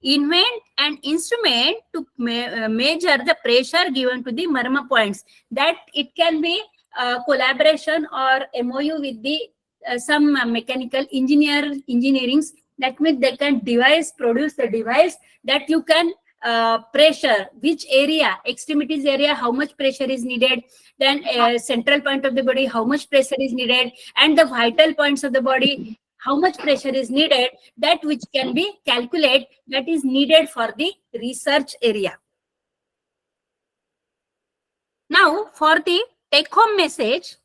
Invent an instrument to measure the pressure given to the Marma points. That it can be collaboration or MOU with the some mechanical engineerings. That means they can produce the device that you can pressure, which area, extremities area, how much pressure is needed, then central point of the body, how much pressure is needed, and the vital points of the body, how much pressure is needed, that which can be calculated, that is needed for the research area. Now, for the take-home message,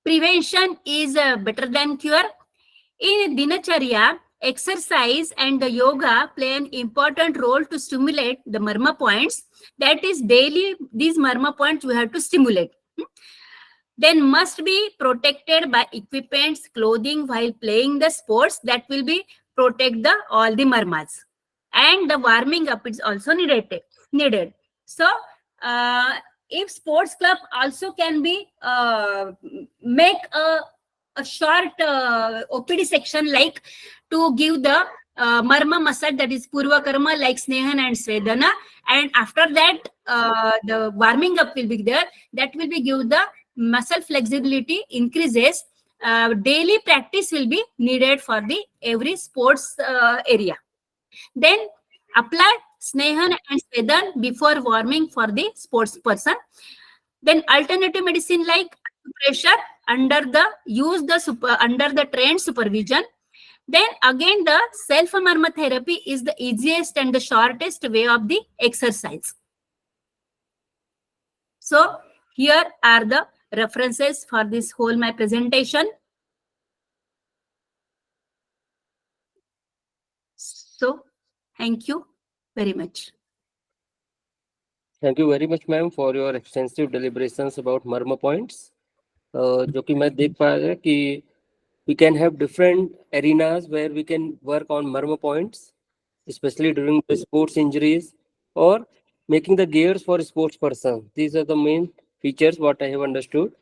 prevention is better than cure. In Dinacharya, exercise and the yoga play an important role to stimulate the Marma points. That is daily, these Marma points we have to stimulate. Then must be protected by equipments, clothing while playing the sports, that will be protect the all the Marmas. And the warming up is also needed. So, if sports club also can be make a short OPD section, like to give the Marma massage, that is Purva Karma, like Snehan and Svedana, and after that the warming up will be there, that will be give the muscle flexibility increases. Daily practice will be needed for the every sports area. Then apply Snehan and Svedan before warming for the sports person. Then alternative medicine like pressure under the trained supervision. Then again the self Marma therapy is the easiest and the shortest way of the exercise. So here are the references for this whole my presentation. So thank you very much. Thank you very much, ma'am, for your extensive deliberations about Marma points. जो कि मैं देख पा रहा कि we can have different arenas where we can work on Marma points, especially during the sports injuries or making the gears for a sports person. These are the main features what I have understood.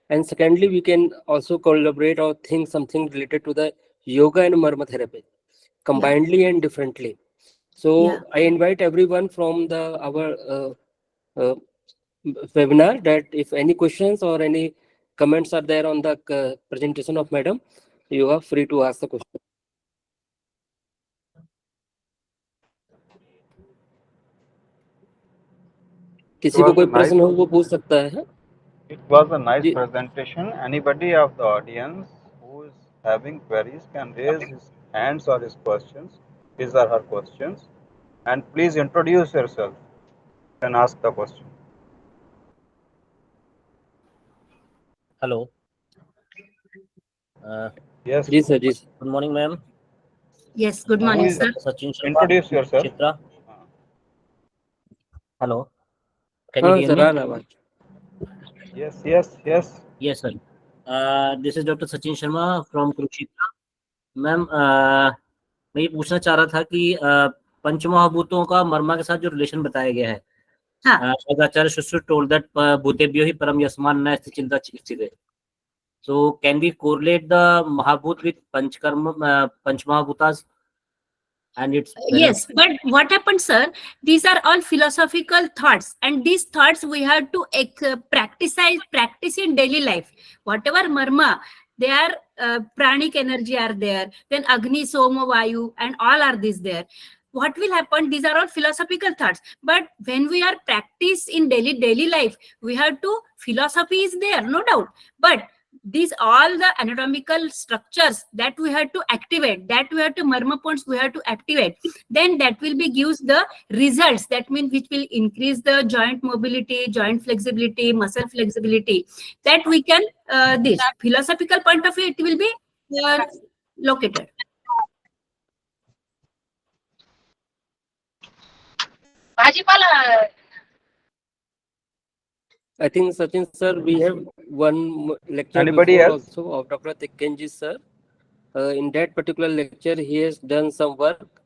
And secondly, we can also collaborate or think something related to the yoga and Marma therapy combinedly and differently. So I invite everyone from our webinar, that if any questions or any comments are there on the presentation of madam, you are free to ask the question. किसी को कोई प्रश्न हो वो पूछ सकता है. It was a nice ji. presentation. Anybody of the audience who is having queries can raise his hands or his questions, his or her questions, and please introduce yourself and ask the question. Hello. Yes. Ji sir, ji. Good morning, ma'am. Yes, good morning, sir. Sachin Sharma. Introduce yourself. Chitra. Hello. Can हाँ you hear sir, me? आ रहा बात. Yes, yes, yes. Yes, sir. This is Dr. Sachin Sharma from Kurukshetra. Ma'am मैं ये पूछना चाह रहा था कि पंचमहाभूतों का मर्मा के साथ जो रिलेशन बताया गया है, हाँ. आचार्य सुश्रुत told that भूतेभ्यो ही परम यस्मान न अस्ति चिंता चिकित्सिते. So can we correlate the Mahabhut with Panchmahabhutas? And it's Yes, but what happened, sir? These are all philosophical thoughts, and these thoughts we have to practice in daily life. Whatever marma, they are pranic energy are there. Then Agni, Soma, Vayu, and all are these there. What will happen? These are all philosophical thoughts. But when we are practice in daily life, we have to philosophy is there, no doubt. But these all the anatomical structures that we have to activate, that we have to marma points we have to activate, then that will be gives the results, that means which will increase the joint mobility, joint flexibility, muscle flexibility, that we can this philosophical point of view it will be located. I think Sachin sir, we have one lecture Anybody before else? also of Dr. Tekkenji sir. In that particular lecture, he has done some work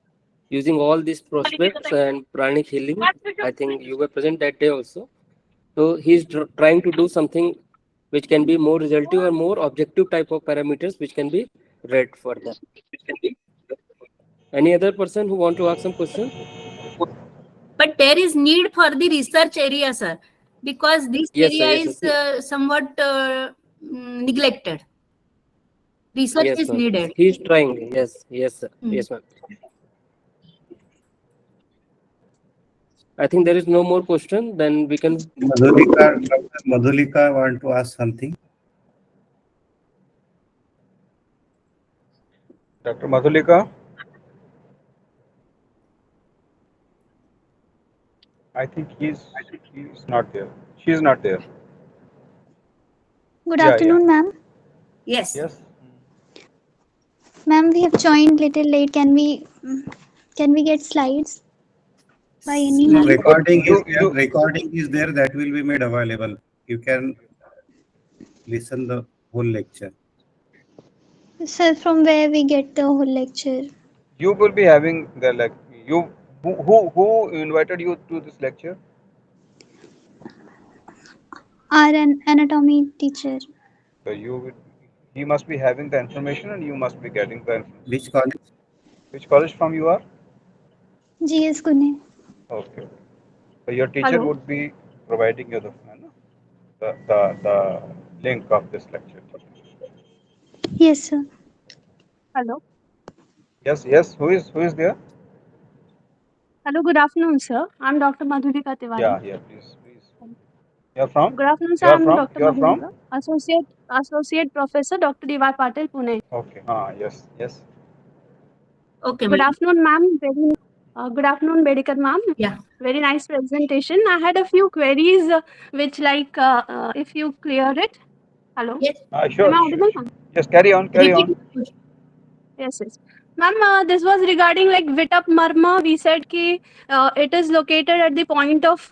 using all these prospects and pranic healing. I think you were present that day also. So he's trying to do something which can be more resultive or more objective type of parameters which can be read for that. Any other person who want to ask some question? But there is need for the research area, sir, because this Yes, sir, area yes, is somewhat neglected. Research yes, is ma'am. needed. He is trying. Yes, yes, sir. Yes, ma'am. I think there is no more question. Then we can. Madhulika want to ask something. Dr. Madhulika? I think he's not there. She's not there. Good afternoon, ma'am. Yes. Yes. Ma'am, we have joined little late. Can we get slides by any No, means? recording is there that will be made available. You can listen the whole lecture. Sir, from where we get the whole lecture? You will be having the who invited you to this lecture? Our anatomy teacher. So he must be having the information and you must be getting the information. Which college? Which college from you are? GS Gune. Okay. So your teacher would be providing you the link of this lecture. Yes, sir. Hello. Yes, yes. Who is there? Hello, good afternoon, sir. I'm Dr. Madhulika Tiwari. Yeah, please. You're from? Good afternoon, sir. You're I'm from? Dr. You're from? Madhulika, Associate Professor, Dr. D.Y. Patil, Pune. Okay. Yes. Okay, Good ma'am. afternoon, ma'am. Good afternoon, Bedekar, ma'am. Yeah. Very nice presentation. I had a few queries, which if you clear it. Hello. Yes. Sure. Am I audible, ma'am? Yes, carry on. Repeat. Yes. Ma'am, this was regarding like Vitap Marma. We said ki it is located at the point of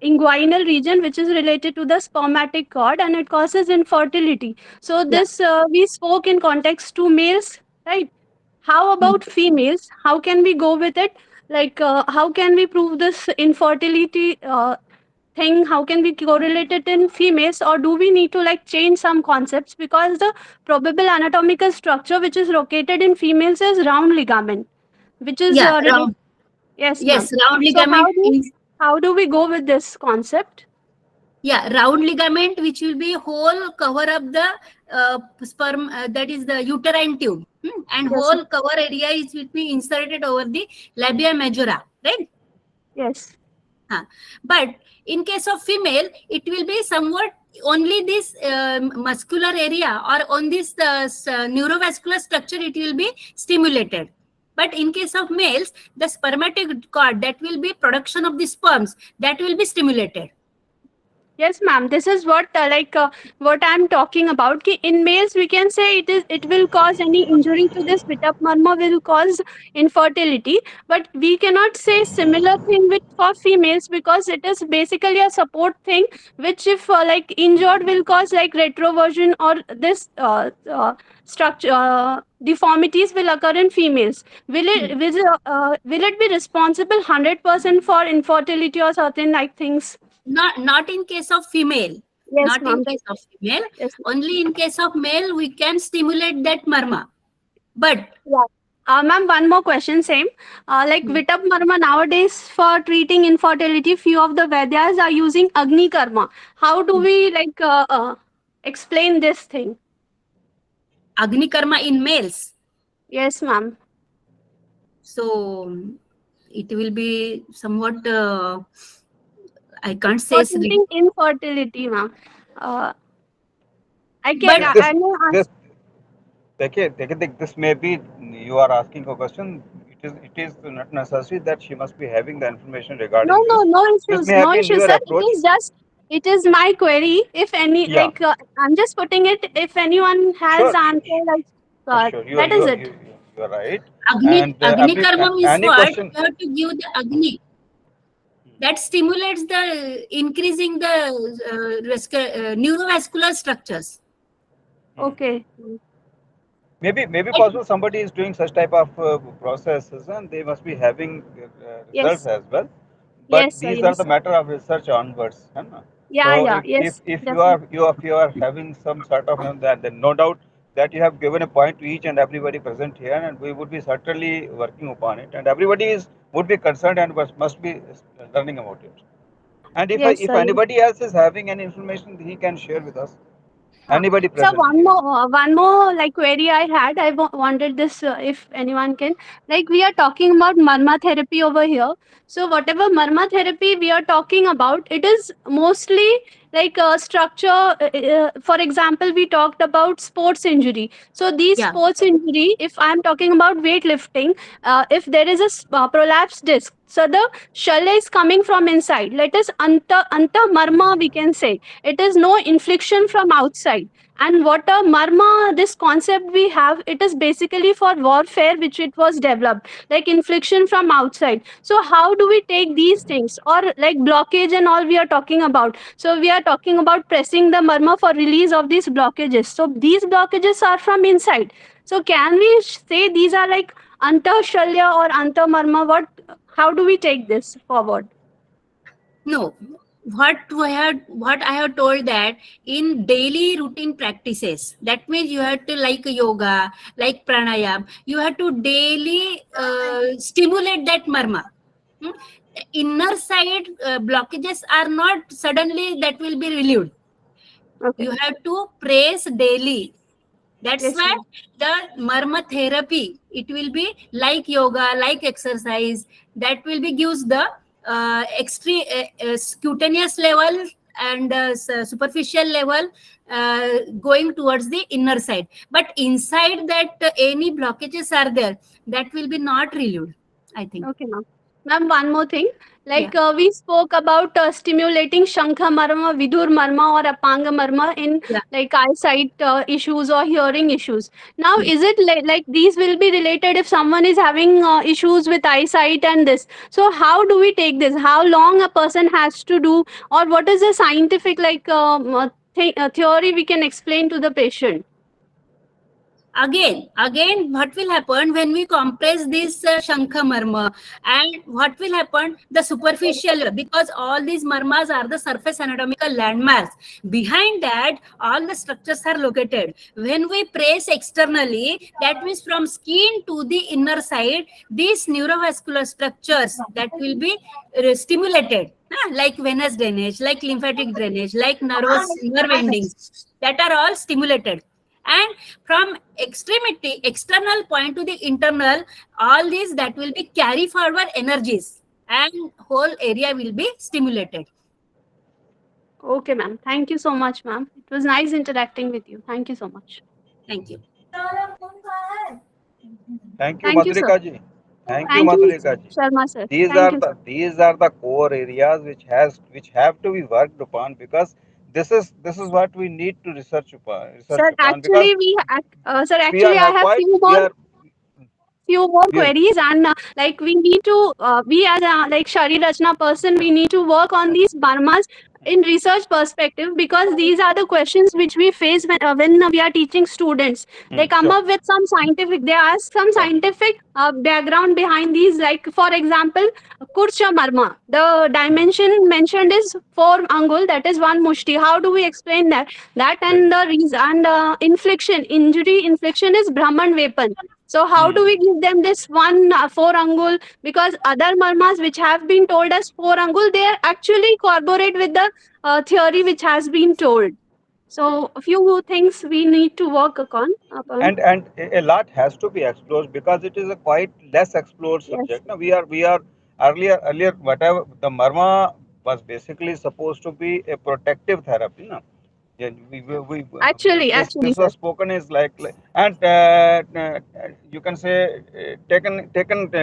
inguinal region, which is related to the spermatic cord, and it causes infertility. So this we spoke in context to males, right? How about females? How can we go with it? Like how can we prove this infertility thing? How can we correlate it in females, or do we need to like change some concepts, because the probable anatomical structure which is located in females is round ligament, which is Yeah, round. yes, Yes, ma'am. round So how ligament do is How do we go with this concept? Yeah, round ligament, which will be whole cover up the sperm, that is the uterine tube, and Yes. whole cover area is will be inserted over the labia majora, right? Yes. But in case of female, it will be somewhat only this muscular area, or on this neurovascular structure, it will be stimulated. But in case of males, the spermatic cord, that will be production of the sperms, that will be stimulated. Yes, ma'am. This is what I'm talking about. Ki in males, we can say it will cause any injury to this Vita-Marma will cause infertility, but we cannot say similar thing with for females because it is basically a support thing, which if like injured will cause like retroversion or this structure deformities will occur in females. Will it be responsible 100% for infertility or certain like things? Not in case of female. Yes, Not in ma'am. case of female. Yes. Only in case of male, we can stimulate that marma. But Yeah. Ma'am, one more question, same. Like Vitap Marma nowadays for treating infertility, few of the Vedyas are using Agni Karma. How do we explain this thing? Agni karma in males, Yes, ma'am. so it will be somewhat, I can't For say. treating infertility, ma'am. Uh, I can. But This I know. this देखिए this may be you are asking a question. It is not necessary that she must be having the information No, regarding no, this. no This issues. may No have been issues, your sir. approach. It is my query. If any, Yeah, I'm just putting it. If anyone has sure, answer, sure. that is it. You are right. Agni And Agni every karma means any what? question. You have to give the Agni. That stimulates the increasing the neurovascular structures. Okay. Maybe Like, possible somebody is doing such type of processes and they must be having results yes. as well. But Yes, sir. these are the Yes. matter of research onwards, है ना? Yeah, So yeah. Yes. if you Definitely. are if you are having some sort of that, then no doubt that you have given a point to each and everybody present here, and we would be certainly working upon it, and everybody is would be concerned and must be learning about it. And Yes, if sir. Yes. anybody else is having any information, he can share with us. Huh. Anybody So present here. one more like query I had. Wanted this if anyone can. Like we are talking about marma therapy over here. So whatever marma therapy we are talking about, it is mostly like structure. For example, we talked about sports injury. So these Yeah. sports injury, if I am talking about weightlifting, if there is a prolapsed disc, so the shell is coming from inside. Let us anta marma we can say it is no infliction from outside. And what a marma, this concept we have, it is basically for warfare, which it was developed, like infliction from outside. So how do we take these things, or like blockage and all we are talking about? So we are talking about pressing the marma for release of these blockages. So these blockages are from inside. So can we say these are like anta shalya or anta marma? How do we take this forward? No, what I have told that in daily routine practices, that means you have to like yoga, like pranayam, you have to daily stimulate that marma. Hmm? Inner side blockages are not suddenly that will be relieved. Okay. You have to press daily. That's Yes, why ma'am. the marma therapy, it will be like yoga, like exercise, that will be gives the extreme cutaneous level and superficial level, going towards the inner side. But inside that, any blockages are there, that will be not relieved, I think. Okay, ma'am. Ma'am, one more thing. Yeah. Like we spoke about stimulating Shankha Marma, Vidur Marma, or Apanga Marma in Yeah. like eyesight issues or hearing issues. Now, Hmm. is it like these will be related if someone is having issues with eyesight and this? So, how do we take this? How long a person has to do, or what is the scientific theory we can explain to the patient? Again, what will happen when we compress this Shankha Marma? And what will happen? The superficial, because all these marmas are the surface anatomical landmarks. Behind that, all the structures are located. When we press externally, that means from skin to the inner side, these neurovascular structures that will be stimulated, like venous drainage, like lymphatic drainage, like nerve endings, that are all stimulated. And from external point to the internal, all these that will be carry forward energies, and whole area will be stimulated. Okay, ma'am. Thank you so much, ma'am. It was nice interacting with you. Thank you so much. Thank you. Thank you, Thank you, sir. Madhurika ji. Thank you, Thank you, Madhurika ji. Sharma sir. These Thank are you, the sir. these are the core areas which have to be worked upon, because this is what we need to research Sir, upon, because actually, sir, we are actually, I have have quite we are few more we are queries, and like we need to we as a like Sharir Rachana person, we need to work on these Burmas in research perspective, because these are the questions which we face when we are teaching students. They come sure, up with some scientific, they ask some sure. scientific background behind these, like for example, Kurcha Marma, the dimension mentioned is 4 angul, that is 1 mushti. How do we explain that? And the reason, and injury infliction is Brahman weapon. So how do we give them this 4 angul? Because other marmas which have been told as 4 angul, they are actually corroborate with the theory which has been told. So a few things we need to work upon. And a lot has to be explored, because it is a quite less explored Yes. subject. Now we are earlier whatever the marma was basically supposed to be a protective therapy. No? Yeah, Actually, this sir. was spoken is like and you can say taken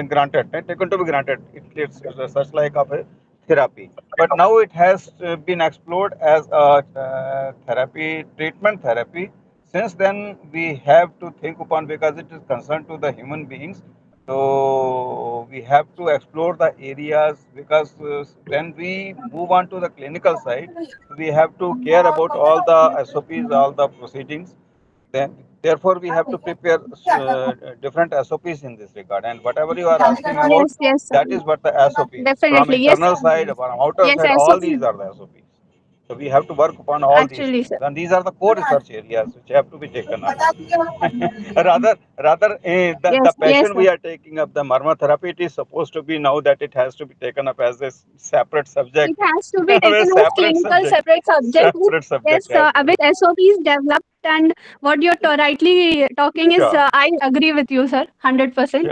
granted, taken to be granted. It's such like of a therapy, but now it has been explored as a treatment therapy. Since then, we have to think upon, because it is concerned to the human beings. So we have to explore the areas, because when we move on to the clinical side, we have to care about all the SOPs, all the proceedings. Then, therefore, we have to prepare different SOPs in this regard. And whatever you are asking about, Yes, sir. that is what the SOPs from Definitely. Yes. internal side, from outer Yes, side. All SOP. these are the SOPs. So we have to work upon all these Actually, things, sir. and these are the core research areas which have to be taken up. rather, the Yes, passion sir. we are taking up, the marma therapy, it is supposed to be now that it has to be taken up as a separate subject, It has to be a taken as separate clinical subject, separate subject. separate Yes, subject as well. with SOPs developed, and what you're rightly talking is, Sure, I agree with you, sir, 100%.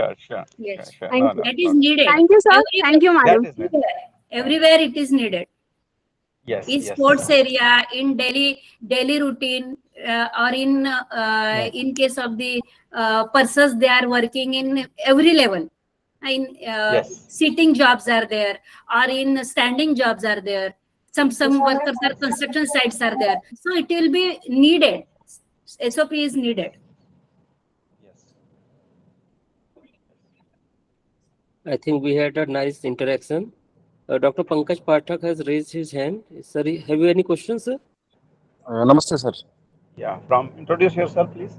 Yes, Thank No, you. no, that no, is no. needed. Thank you, sir. Thank you, That madam. is needed. Everywhere it is needed. Yes, In yes, sports yes. area, in daily routine, or in case of the persons, they are working in every level. In Yes. sitting jobs are there, or in standing jobs are there. Some workers are construction sites are there. So it will be needed. SOP is needed. Yes. I think we had a nice interaction. Dr. Pankaj Pathak has raised his hand. Sir, have you any questions, sir? Namaste, sir. Yeah. From introduce yourself, please.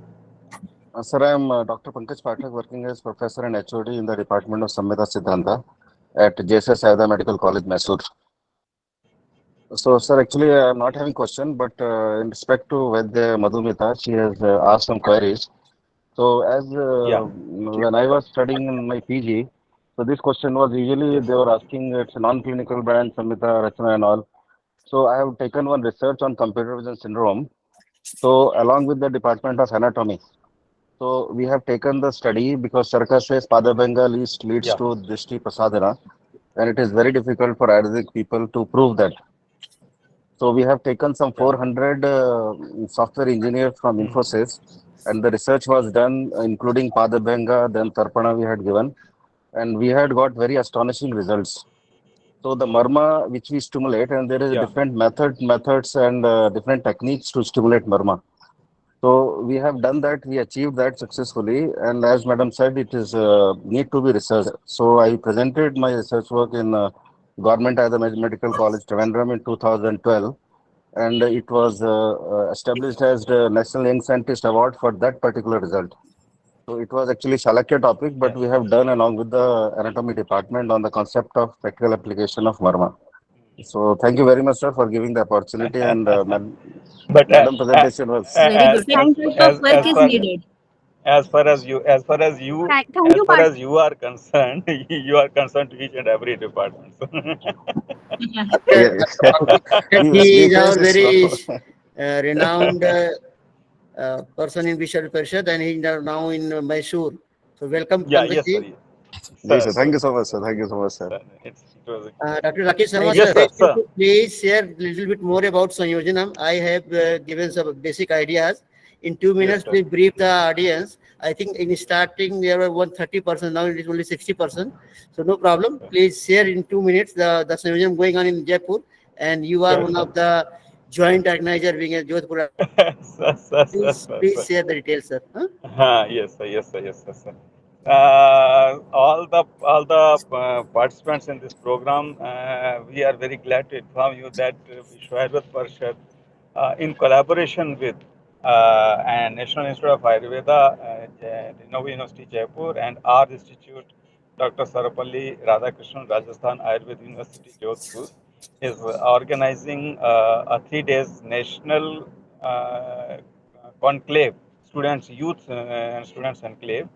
Sir, I am Dr. Pankaj Pathak, working as professor and HOD in the Department of Samhita Siddhanta at JSS Ayurveda Medical College, Mysore. So, sir, actually, I am not having question, but in respect to Vaidya Madhumita, she has asked some queries. So, as Yeah. when I was studying in my PG, so this question was usually Yes. they were asking it's a non-clinical branch, Samhita, Rachana and all. So, I have taken one research on computer vision syndrome. So, along with the Department of Anatomy. So we have taken the study because Sarkar says Padabanga leads Yeah. to Drishti Prasadana, and it is very difficult for Ayurvedic people to prove that. So we have taken some Yeah. 400 software engineers from Infosys, and the research was done, including Padabanga, then Tarpana we had given, and we had got very astonishing results. So the marma which we stimulate, and there is Yeah. different methods and different techniques to stimulate marma. So we have done that. We achieved that successfully, and as Madam said, it is need to be researched. So I presented my research work in Government Ayurveda Medical College, Trivandrum in 2012, and it was established as the National Young Scientist Award for that particular result. So it was actually Shalakya topic, but we have done along with the anatomy department on the concept of practical application of Marma. So thank you very much, sir, for giving the opportunity, and But madam presentation was Very good. Thank you. Type of work is needed. as far as you as far as you Thank as you, far as you are concerned, you are concerned to each and every department. yeah, He we is face our this very problem. renowned person in Vishal Parishad, and he is now in Mysore. So welcome, Yeah, yes, sir. Pankaj. Yes, sir. Thank you so much, sir. Thank you so much, sir. It was Dr. Rakesh Sharma, yes, sir, sir. could you please share a little bit more about Sanyojanam? I have given some basic ideas. In 2 minutes, sir. please brief the audience. I think in starting there were 130%, now it is only 60%. So no problem. Please share in 2 minutes the Sanyojanam going on in Jaipur, and you are Sure, one sir. of the joint organizer being a Jodhpur. Please share the details, sir. Huh? Yes, sir. Yes, sir. Yes, sir. Sir. All the participants in this program, we are very glad to inform you that Vishwa Parishad, in collaboration with and National Institute of Ayurveda, Renova University Jaipur, and our institute, Dr. Sarapalli Radhakrishnan Rajasthan Ayurveda University Jodhpur, is organizing a 3 days national conclave, students, youth and students enclave,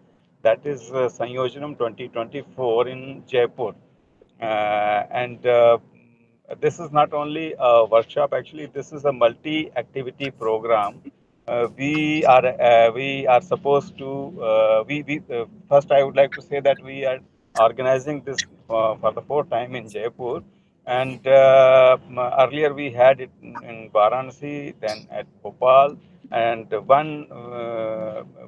that is Sanyojanam 2024 in Jaipur. And this is not only a workshop, actually, this is a multi-activity program. We are supposed to, first I would like to say that we are organizing this for the fourth time in Jaipur. And earlier we had it in Varanasi, then at Bhopal, and one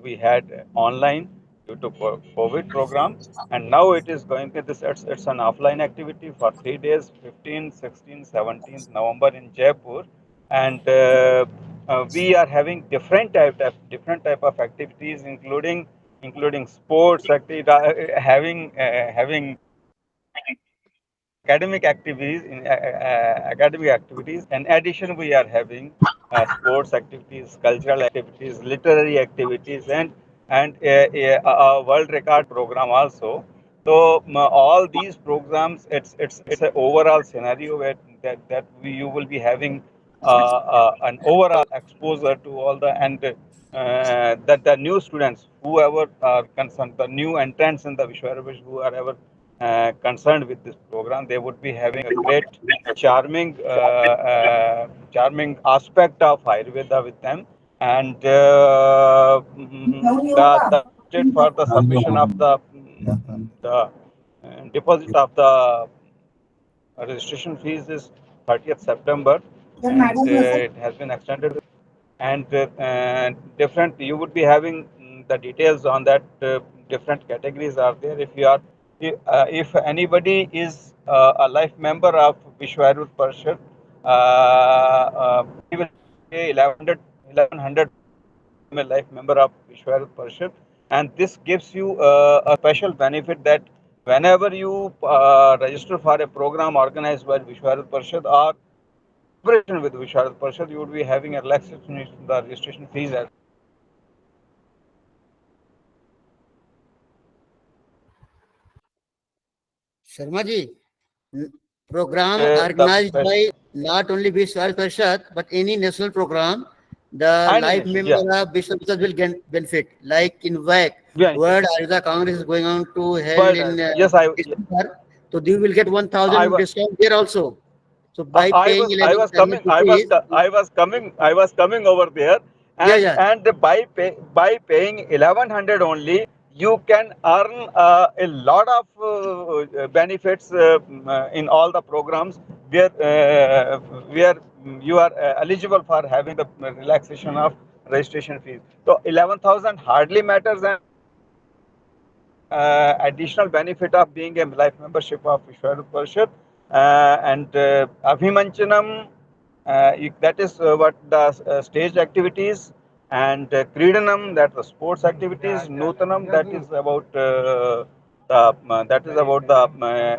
we had online due to COVID program, and now it is going to this. It's an offline activity for 3 days, 15, 16, 17th November in Jaipur, and we are having different type of activities, including sports activity, having academic activities. In addition, we are having sports activities, cultural activities, literary activities, and a world record program also. So all these programs, it's an overall scenario where you will be having an overall exposure to all the, and that the new students, whoever are concerned, the new entrants in the Vishwavish, who are ever concerned with this program, they would be having a great, charming aspect of Ayurveda with them. And the budget for the submission of the deposit of the registration fees is 30th September, and it has been extended. And different, you would be having the details on that. Different categories are there. If anybody is a life member of Vishwarut Parishad, he will pay 1100 a life member of Vishwarut Parishad, and this gives you a special benefit that whenever you register for a program organized by Vishwarut Parishad or collaboration with Vishwarut Parishad, you would be having a relaxation in the registration fees as Sharma ji, program the organized special. by not only Vishal Parishad, but any national program, the And life nation, member yeah. of Vishal Parishad will get benefit. Like in WAC, Yeah, World Ayurveda Congress is going on to held but in yes, December. So you will get I 1,000 was discount there also. So I by I paying was I was 11,000 coming rupees, I was coming over there, yeah, and yeah. by paying 1100 only, you can earn a lot of benefits in all the programs where you are eligible for having the relaxation of registration fees. So 11,000 hardly matters, and additional benefit of being a life membership of Vishwarup Parishad, and Abhimanchanam, that is what the stage activities, and Kridanam, that the sports activities, Nutanam, that is about the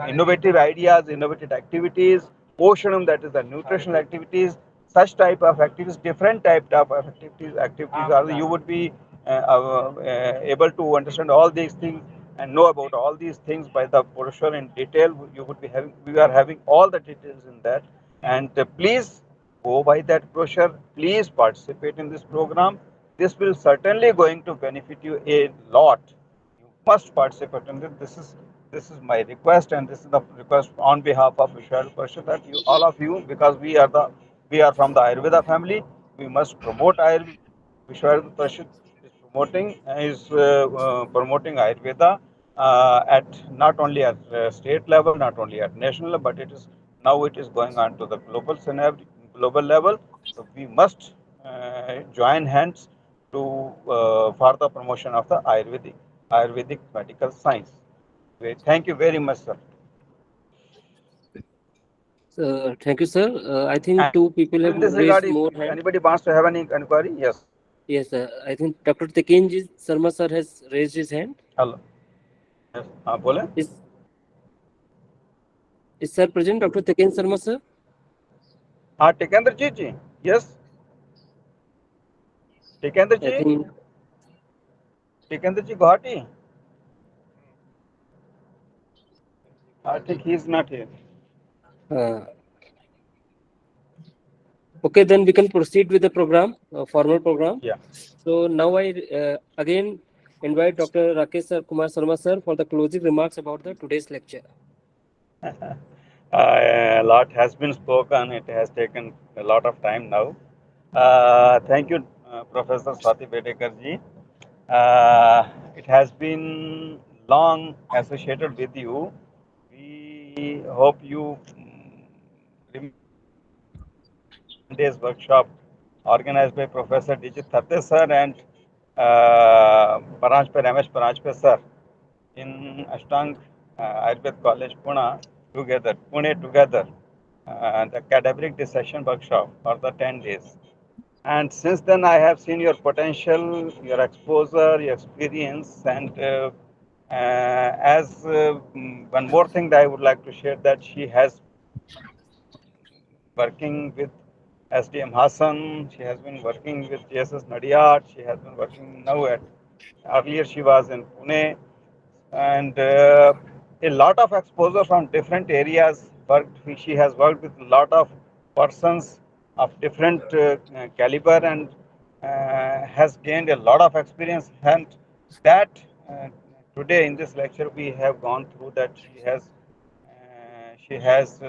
innovative ideas, innovative activities, Poshanam, that is the nutritional activities, such type of activities, different type of activities are you would be able to understand all these things and know about all these things by the brochure in detail. You would be having, we are having all the details in that, and please go by that brochure. Please participate in this program. This will certainly going to benefit you a lot. You must participate in this. This is my request, and this is the request on behalf of Vishal Parishad that you, all of you, because we are from the Ayurveda family. We must promote Ayurveda. Vishal Parishad is promoting Ayurveda at not only at state level, not only at national level, but it is going on to the global scenario, global level. So we must join hands to for the promotion of the Ayurvedic medical science. Thank you very much, sir. Thank you, sir. I think And two people have in this raised regard, more if hands. anybody wants to have any inquiry, yes. Yes, I think Dr. Tekenji Sarma sir has raised his hand. Hello. Yes. बोले. Is sir present, Dr. Teken Sarma sir? Tikendra ji, yes. Tikendra I think Guwahati. I think he is not here. Okay, then we can proceed with the program, formal program. Yeah. So now I again invite Dr. Rakesh sir, Kumar Sarma sir for the closing remarks about the today's lecture. A lot has been spoken. It has taken a lot of time now. Thank you, Professor Swati Bedekar ji. It has been long associated with you. We hope you remember one day's workshop organized by Professor Dijit Thatte sir and Ramesh Paranjpe sir in Ashtang Ayurved College, Pune together, the cadaveric dissection workshop for the 10 days. And since then, I have seen your potential, your exposure, your experience, and one more thing that I would like to share, that she has working with SDM Hassan, she has been working with JSS Nadiad, she has been working now earlier she was in Pune, and a lot of exposure from different areas. She has worked with a lot of persons of different caliber, and has gained a lot of experience. And that today in this lecture we have gone through that she has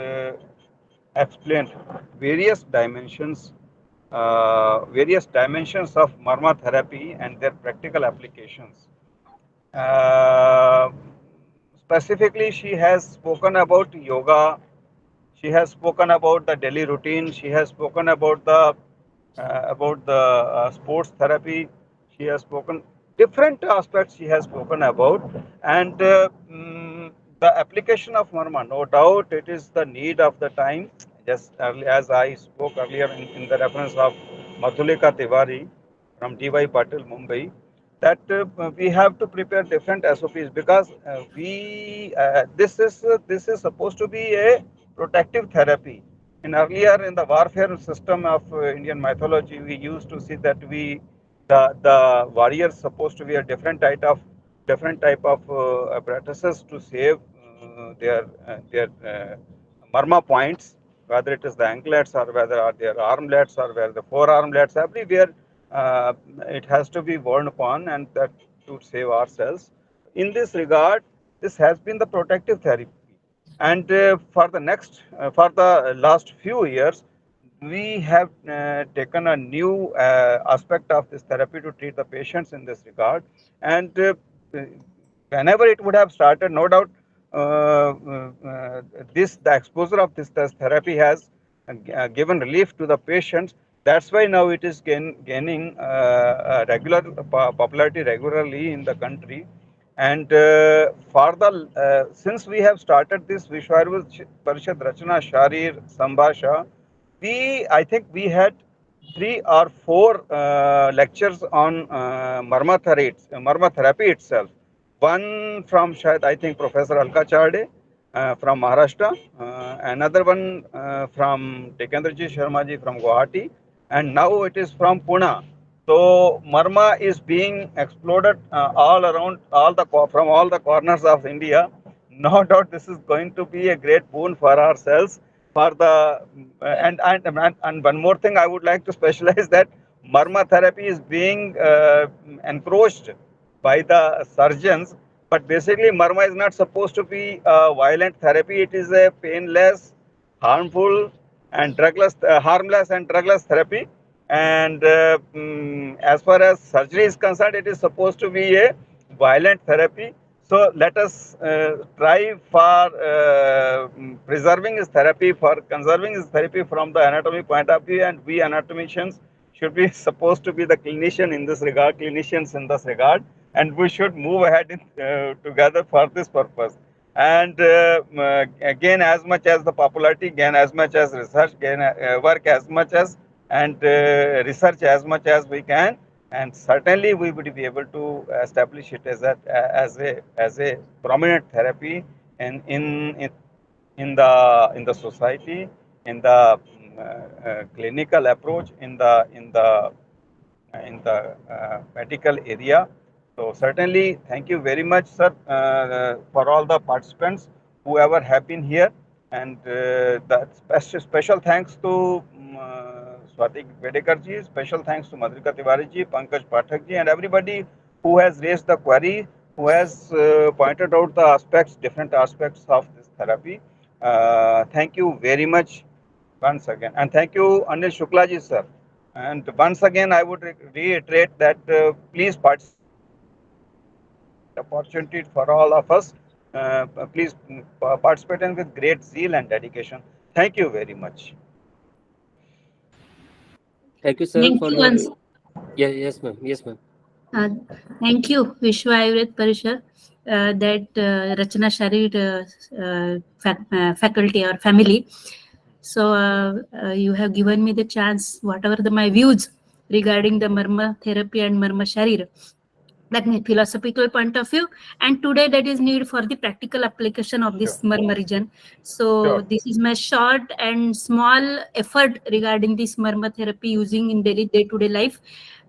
explained various dimensions of Marma therapy and their practical applications. Uh, Specifically, she has spoken about yoga. She has spoken about the daily routine. She has spoken about the sports therapy. She has spoken different aspects. She has spoken about, and the application of Marma. No doubt, it is the need of the time. Just as I spoke earlier in the reference of Madhulika Tiwari from DY Patil, Mumbai, that we have to prepare different SOPs, because this is supposed to be a protective therapy. In the warfare system of Indian mythology, we used to see that the warriors supposed to be a different type of apparatuses to save their Marma points, whether it is the anklets or whether are their armlets or whether the forearmlets, everywhere it has to be worn upon, and that to save ourselves. In this regard, this has been the protective therapy, and for the last few years, we have taken a new aspect of this therapy to treat the patients in this regard, and whenever it would have started, no doubt, the exposure of this therapy has given relief to the patients. That's why now it is gaining regular popularity regularly in the country. And since we have started this Vishwa Parishad Rachana Sharir Sambhasha, I think we had 3 or 4 lectures on Marma therapy itself. One from I think Professor Alka Charde, from Maharashtra, another one from Tekendraji Sharmaji from Guwahati, and now it is from Pune. So Marma is being exploded all around, from all the corners of India. No doubt this is going to be a great boon for ourselves. For the and one more thing I would like to specialize that Marma therapy is being encroached by the surgeons. But basically, Marma is not supposed to be a violent therapy. It is a painless, harmful, and harmless and drugless therapy. And as far as surgery is concerned, it is supposed to be a violent therapy. So let us try for preserving his therapy, for conserving his therapy from the anatomy point of view, and we anatomicians should be supposed to be the clinicians in this regard, and we should move ahead together for this purpose. And gain as much as the popularity, gain as much as research, gain work as much as and research as much as we can, and certainly we would be able to establish it as a prominent therapy in the society, in the clinical approach, in the medical area. So certainly, thank you very much, sir, for all the participants whoever have been here, and the special thanks to Swati Bedekar ji, special thanks to Madhurika Tiwari ji, Pankaj Pathak ji, and everybody who has raised the query, who has pointed out the different aspects of this therapy. Thank you very much once again, and thank you Anil Shukla ji, sir. And once again, I would reiterate that please participate. Opportunity for all of us. Please participate in with great zeal and dedication. Thank you very much. Thank you, sir, Thank for you your. once. Yes, ma'am. Yes, ma'am. Thank you, Vishwa Ayurved Parishad, that Rachana Sharir faculty or family. So you have given me the chance, whatever my views regarding the Marma therapy and Marma Sharir, that means philosophical point of view, and today that is need for the practical application of this Marma region. So this is my short and small effort regarding this Marma therapy using in daily day-to-day life.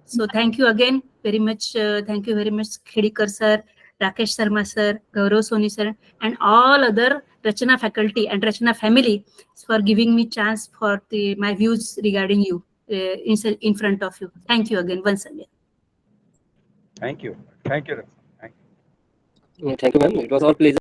So thank you again very much. Thank you very much, Khedikar sir, Rakesh Sharma sir, Gaurav Soni sir, and all other Rachana faculty and Rachana family for giving me chance for my views regarding you in front of you. Thank you again, once again. Thank you. Thank you. Thank you, ma'am. It was all pleasure.